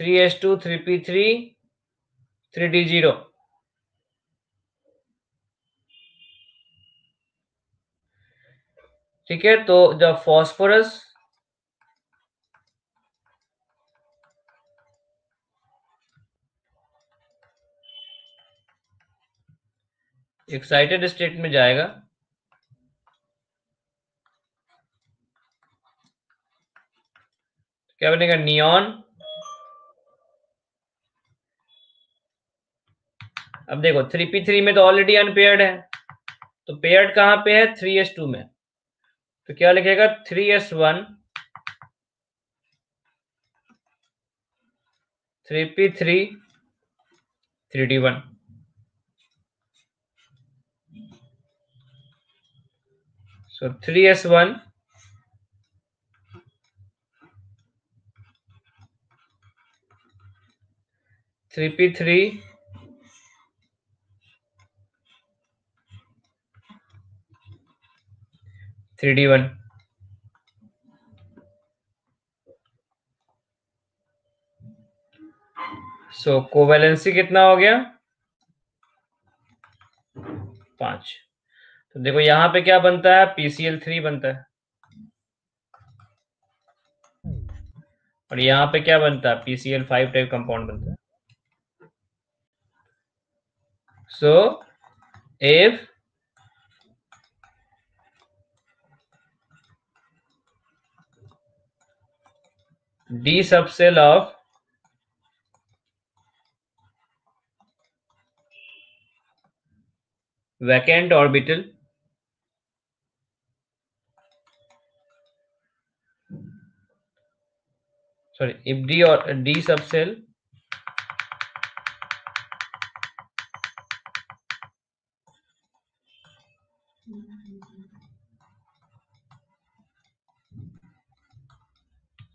3s2 3p3 3d0। ठीक है, तो जब फॉस्फोरस एक्साइटेड स्टेट में जाएगा क्या बनेगा, नियॉन। अब देखो 3p3 में तो ऑलरेडी अनपेयर्ड है, तो पेयर्ड कहां पे है, 3s2 में। तो क्या लिखेगा, 3s1 3p3 3d1। सो 3s1 3p3 3d1। सो कोवैलेंसी कितना हो गया, 5। तो देखो यहां पे क्या बनता है, PCl3 बनता है, और यहाँ पे क्या बनता है, PCl5 टाइप कंपाउंड बनता है। So if d subcell of vacant orbital if d subcell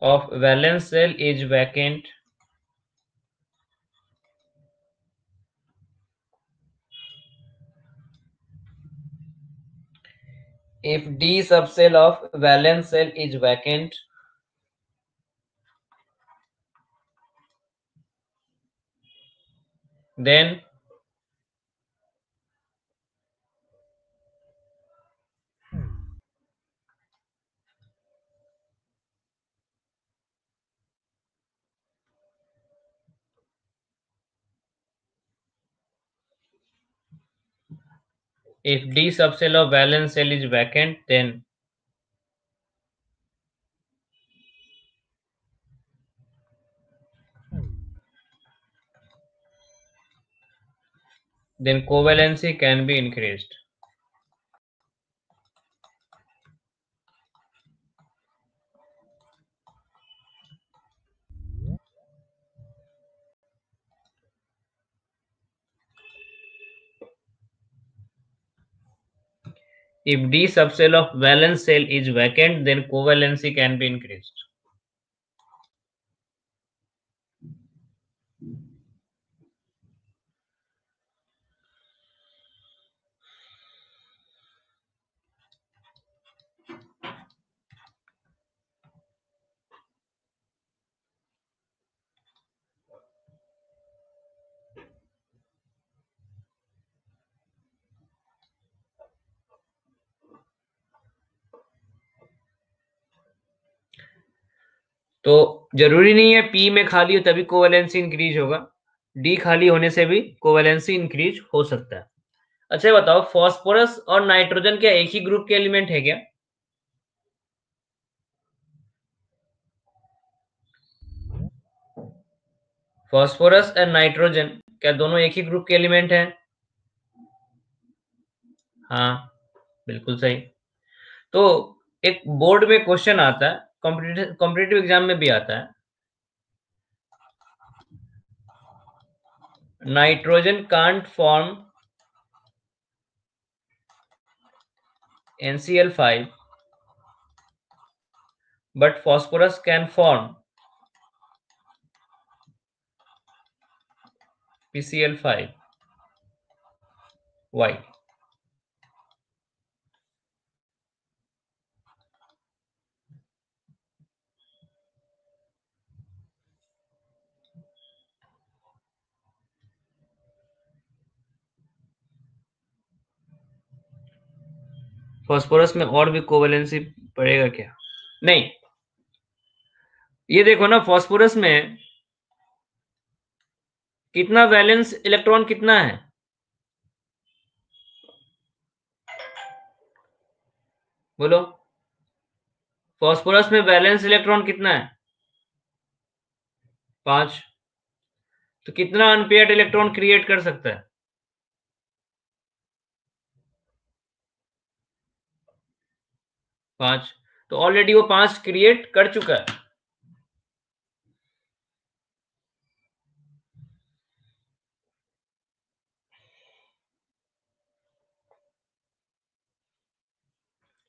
of valence cell is vacant, if D subcell of valence cell is vacant, then if D subcell of valence cell is vacant, then covalency can be increased. If D subcell of valence cell is vacant, then covalency can be increased. तो जरूरी नहीं है P में खाली हो तभी covalency increase होगा, D खाली होने से भी कोवेलेंसी इंक्रीज हो सकता है। अच्छा बताओ, फास्फोरस और नाइट्रोजन क्या एक ही ग्रुप के एलिमेंट है क्या? फास्फोरस और नाइट्रोजन क्या दोनों एक ही ग्रुप के एलिमेंट हैं? हाँ, बिल्कुल सही। तो एक बोर्ड में क्वेश्चन आता है, कॉम्पिटिटिव एग्जाम में भी आता है, nitrogen can't form NCl5 but phosphorus can form PCl5. Why? Phosphorus में और भी कोवेलेंसी पड़ेगा क्या? नहीं, ये देखो ना, फास्फोरस में कितना वैलेंस इलेक्ट्रॉन कितना है? बोलो, फास्फोरस में वैलेंस इलेक्ट्रॉन कितना है? 5। तो कितना अनपेयर्ड इलेक्ट्रॉन क्रिएट कर सकता है? 5। तो ऑलरेडी वो 5 क्रिएट कर चुका है।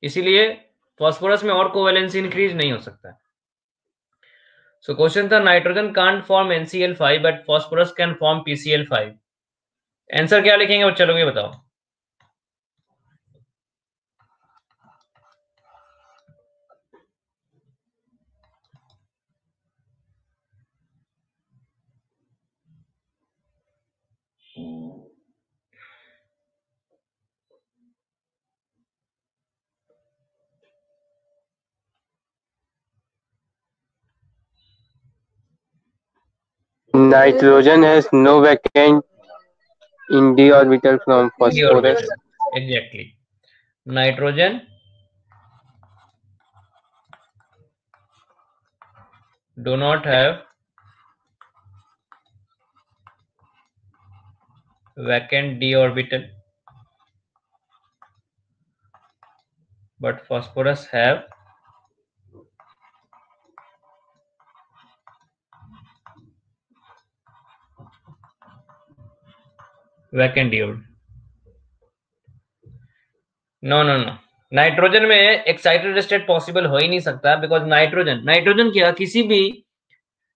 इसीलिए फास्फोरस में और कोवेलेंसी इंक्रीज नहीं हो सकता। सो क्वेश्चन था, nitrogen can't form NCl5 but phosphorus can form PCl5। Answer क्या लिखेंगे बच्चा लोग, ये बताओ। Nitrogen has no vacant in d orbital from phosphorus. Exactly. Nitrogen do not have vacant d orbital, but phosphorus have vacant d orbital. No no no, nitrogen में excited state possible हो ही नहीं सकता, बिकॉज नाइट्रोजन नाइट्रोजन क्या किसी भी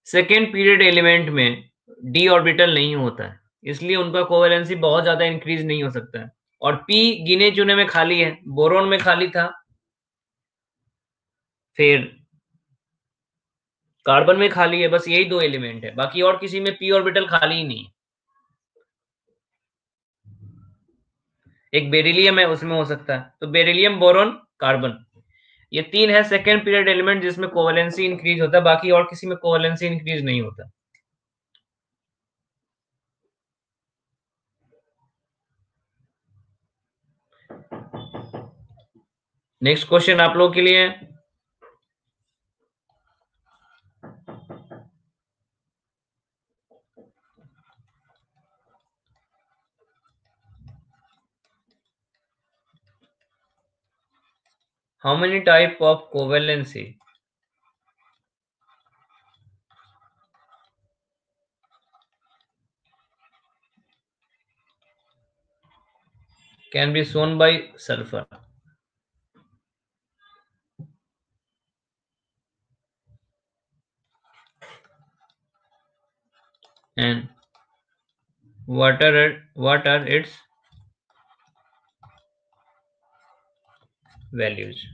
second period element में D orbital नहीं होता है, इसलिए उनका कोवेलेंसी बहुत ज्यादा इंक्रीज नहीं हो सकता है। और पी गिने चुने में खाली है, बोरोन में खाली था, फिर कार्बन में खाली है, बस यही दो एलिमेंट है, बाकी और किसी में पी ऑर्बिटल खाली ही नहीं है। एक बेरिलियम है, उसमें हो सकता है, तो बेरिलियम, बोरोन, कार्बन, ये तीन है सेकेंड पीरियड एलिमेंट जिसमें कोवेलेंसी इंक्रीज होता है, बाकी और किसी में कोवेलेंसी इंक्रीज नहीं होता। नेक्स्ट क्वेश्चन आप लोग के लिए, how many type of covalency can be shown by sulfur? And what are its values?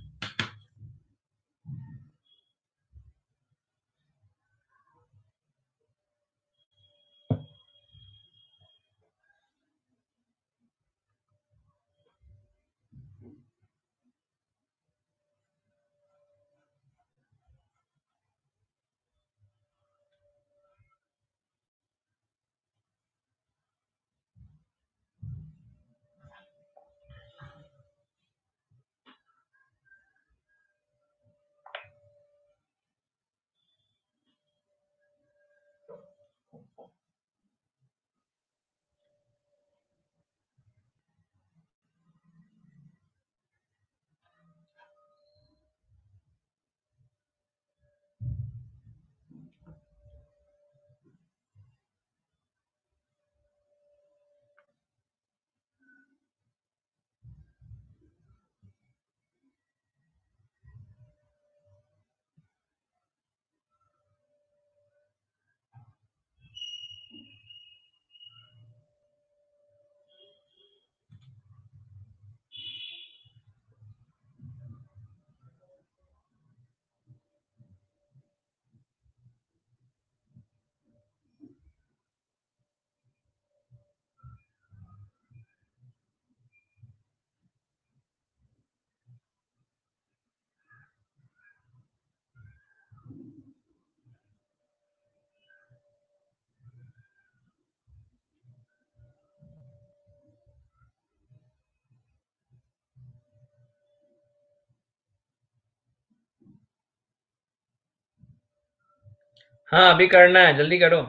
हाँ अभी करना है, जल्दी करो।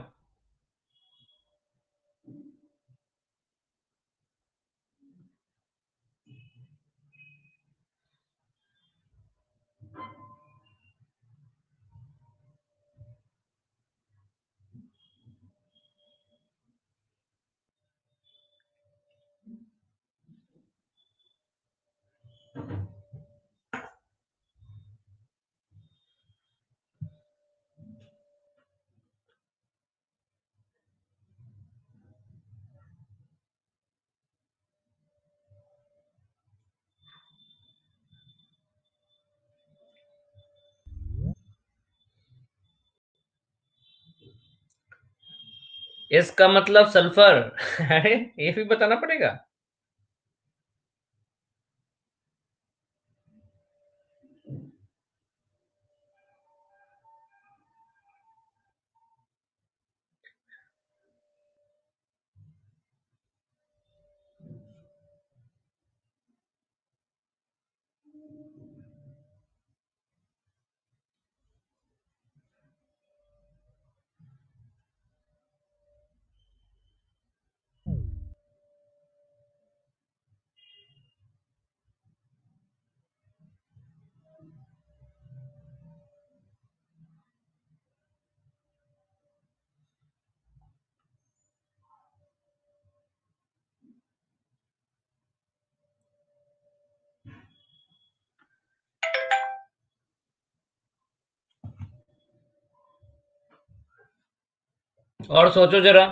इसका मतलब सल्फर। अरे ये भी बताना पड़ेगा। और सोचो जरा।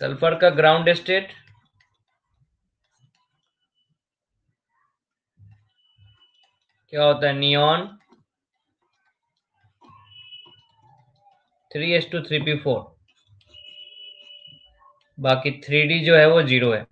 सल्फर का ग्राउंड स्टेट क्या होता है? नियॉन 3s2 3p4, बाकी 3d जो है वो 0 है।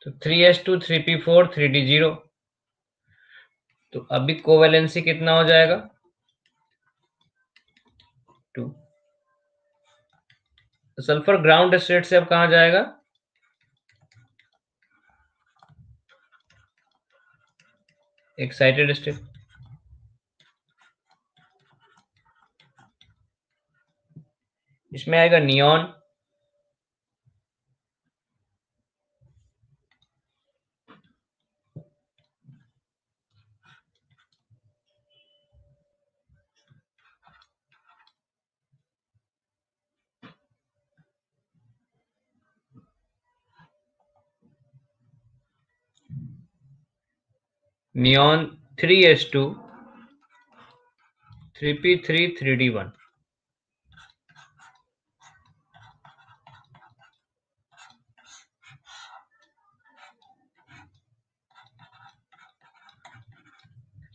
तो 3s2 3p4 3d 0। तो अभी कोवेलेंसी कितना हो जाएगा? 2। तो सल्फर ग्राउंड स्टेट से अब कहां जाएगा? Excited state. इसमें आएगा neon neon 3s2 3p3 3d1।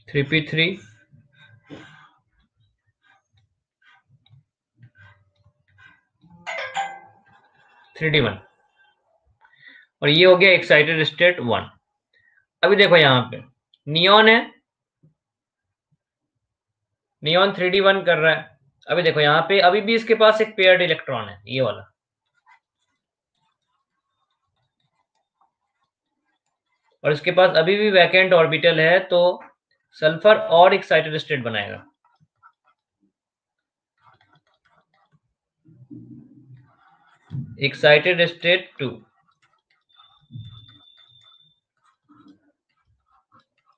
Three P three 3d1। और ये हो गया एक्साइटेड स्टेट 1। अभी देखो यहां पे नियॉन है, नियॉन 3d1 कर रहा है। अभी देखो यहाँ पे अभी भी इसके पास एक पेयर्ड इलेक्ट्रॉन है, ये वाला। और इसके पास अभी भी वैकेंट ऑर्बिटल है, तो सल्फर और एक्साइटेड स्टेट बनाएगा। Excited state 2।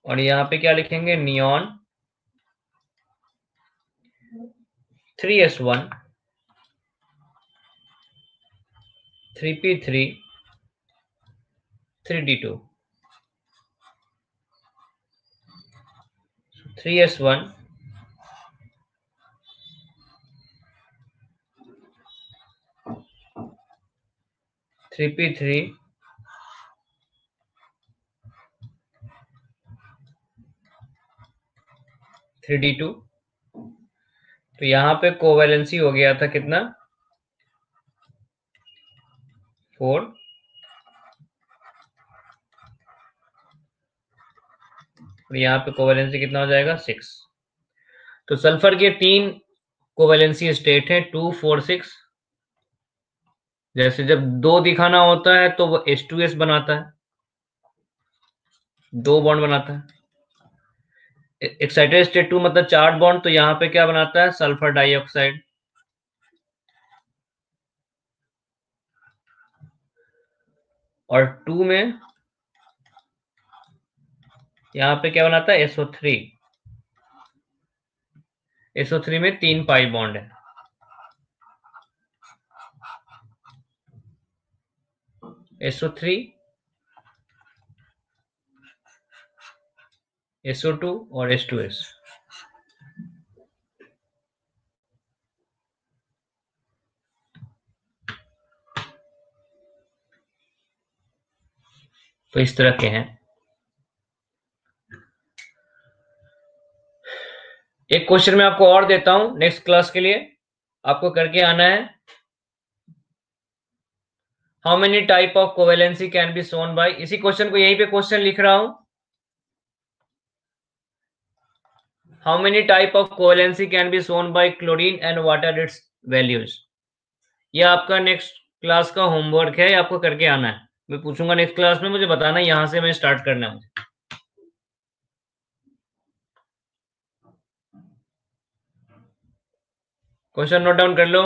और यहाँ पे क्या लिखेंगे? Neon 3s1 3p3 3d2। 3s1 3p3 3d2। तो यहाँ पे कोवेलेंसी हो गया था कितना? 4। और यहाँ पे कोवेलेंसी कितना हो जाएगा? 6। तो सल्फर के 3 कोवेलेंसी स्टेट है, 2 4 6। जैसे जब 2 दिखाना होता है तो वो H2S बनाता है, 2 बॉन्ड बनाता है। एक्साइटेड स्टेट 2 मतलब 4 बॉन्ड, तो यहाँ पे क्या बनाता है? Sulphur dioxide. और 2 में यहाँ पे क्या बनाता है? SO3। SO3 में 3 पाई बॉन्ड है। SO3 SO2 और H2S। तो इस तरह के हैं। एक क्वेश्चन मैं आपको और देता हूं नेक्स्ट क्लास के लिए, आपको करके आना है। How many type of covalency can be shown by, इसी क्वेश्चन को यहीं पे क्वेश्चन लिख रहा हूं। How many type of covalency can be shown by chlorine and water it's values. ये आपका नेक्स्ट क्लास का होमवर्क है, आपको करके आना है। मैं पूछूंगा नेक्स्ट क्लास में, मुझे बताना यहां से मैं स्टार्ट करना है मुझे। क्वेश्चन नोट डाउन कर लो।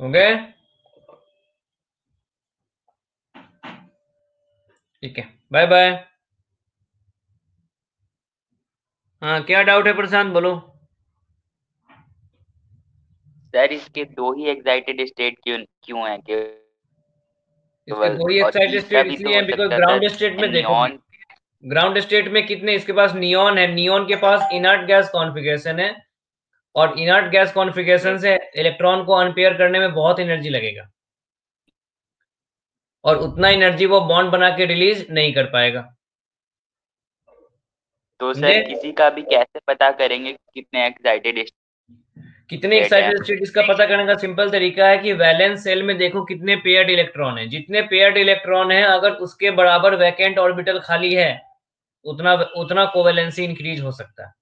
हो गए? ठीक है, बाय बाय। हाँ, क्या डाउट है प्रशांत, बोलो। सर इसके 2 ही एक्साइटेड स्टेट क्यों क्यों है इसके केवल, 2 ही और एक्साइटेड तीसरा स्टेट भी तो इसलिए हो है बिकॉज सकता ग्राउंड स्टेट सर में देखो, नियॉन। ग्राउंड स्टेट में कितने इसके पास नियॉन है, नियॉन के पास इनर्ट गैस कॉन्फ़िगरेशन है, और इनर्ट गैस कॉन्फ़िगरेशन से इलेक्ट्रॉन को अनपेयर करने में बहुत एनर्जी लगेगा, और उतना एनर्जी वो बॉन्ड बना के रिलीज नहीं कर पाएगा। तो समझे? सर किसी का भी कैसे पता करेंगे कितने एक्साइटेड कितने स्टेट है? एक्साइटेड स्टेट इसका पता करने का सिंपल तरीका है कि वैलेंस सेल में देखो कितने पेयर्ड इलेक्ट्रॉन है, जितने पेयर्ड इलेक्ट्रॉन है अगर उसके बराबर वैकेंट ऑर्बिटल खाली है उतना उतना कोवेलेंसी इंक्रीज हो सकता है,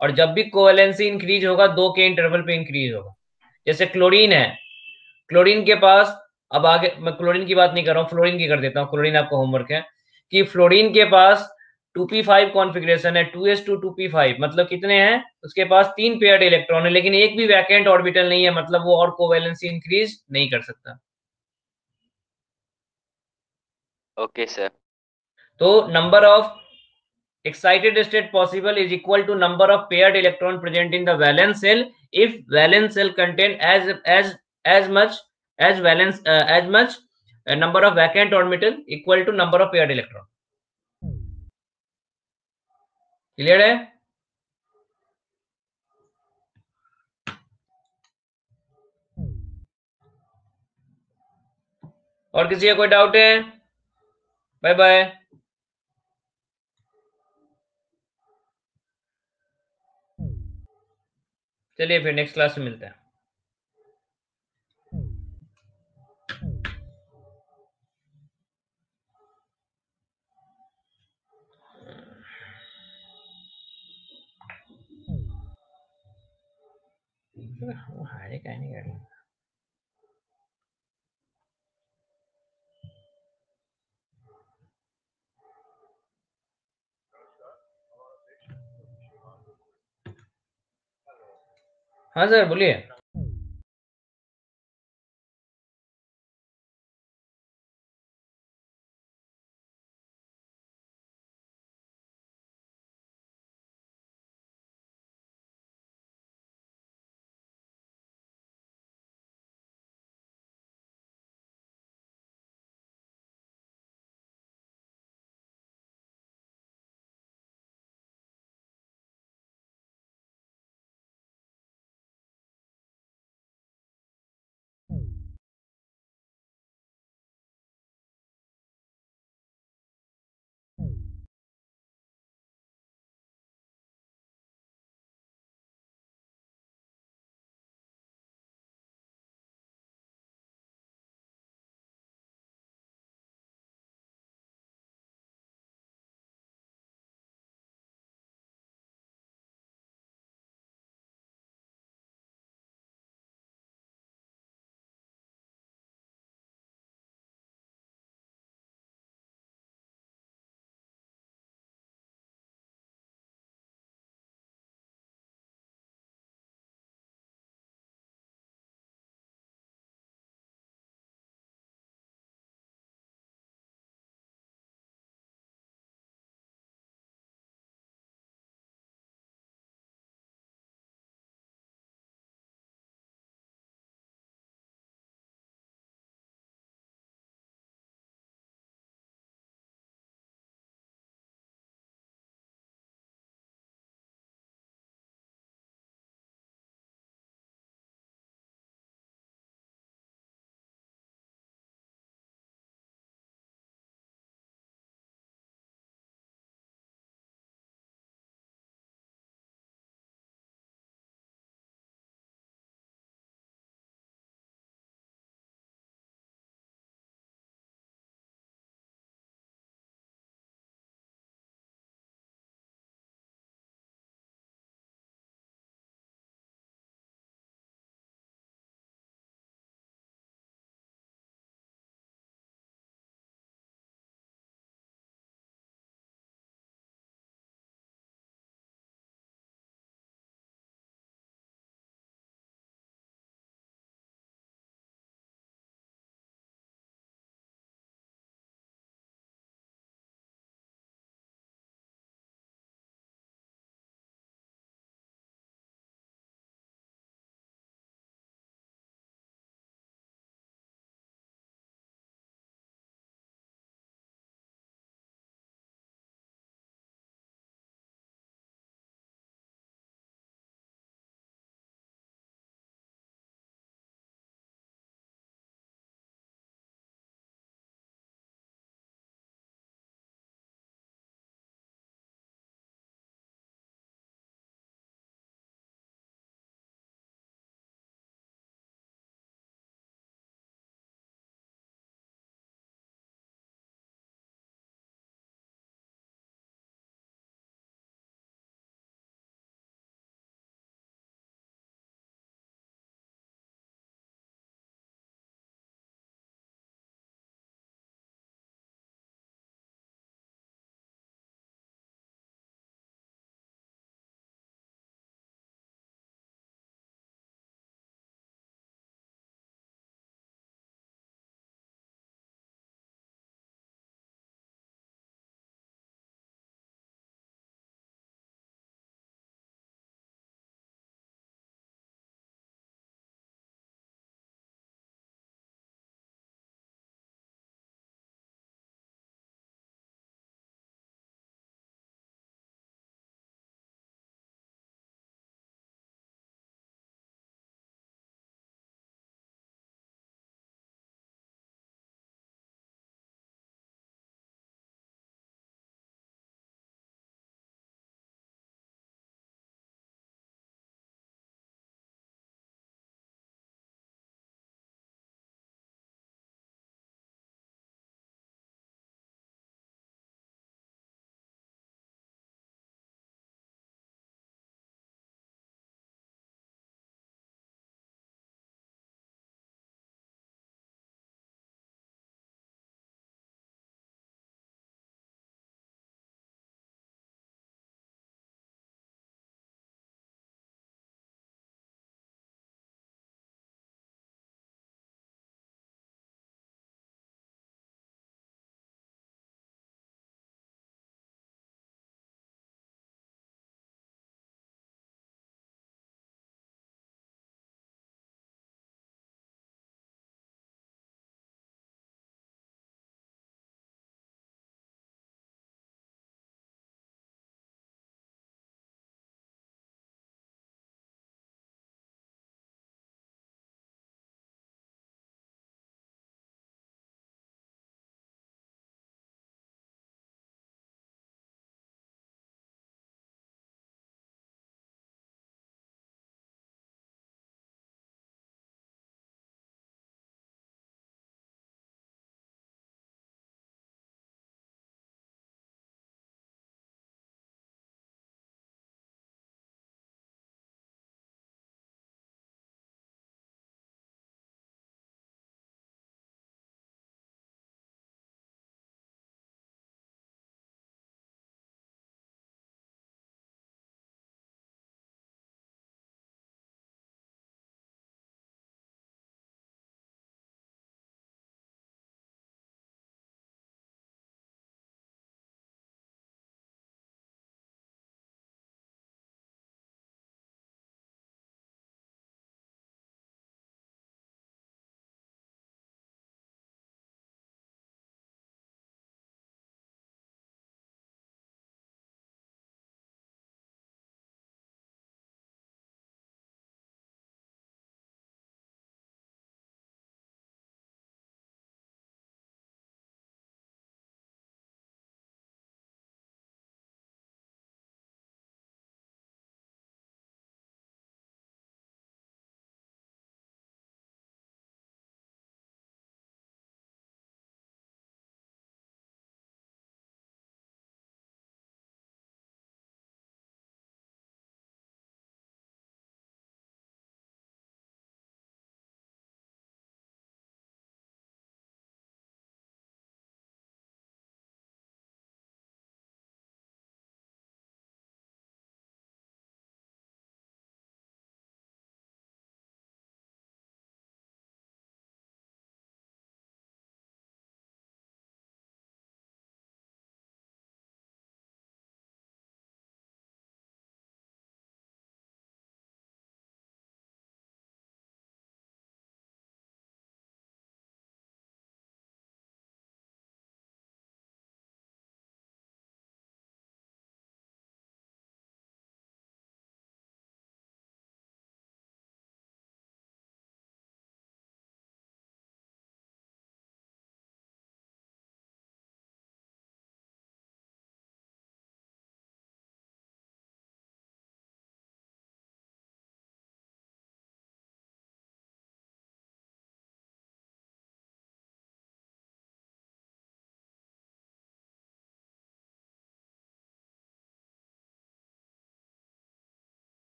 और जब भी कोवेलेंसी इंक्रीज होगा 2 के इंटरवल पे इंक्रीज होगा। जैसे क्लोरीन है, क्लोरीन के पास, अब आगे मैं क्लोरीन की बात नहीं कर रहा हूँ, फ्लोरीन की कर देता हूँ, क्लोरीन आपका होमवर्क है कि फ्लोरीन के पास 2p5 कॉन्फ़िगरेशन है, 2s2 2p5, मतलब कितने हैं उसके पास 3 पेयर्ड इलेक्ट्रॉन है, लेकिन एक भी वैकेंट ऑर्बिटल नहीं है, मतलब वो और कोवेलेंसी इंक्रीज नहीं कर सकता। Okay sir. तो number of excited state possible is equal to number of paired electron present in the valence shell if valence shell contain as much as valence as much number of vacant orbital equal to number of paired electron। Clear है? और किसी का कोई doubt है? Bye bye. चलिए फिर next class में मिलते हैं। हारे का नहीं कर हाँ सर बोलिए।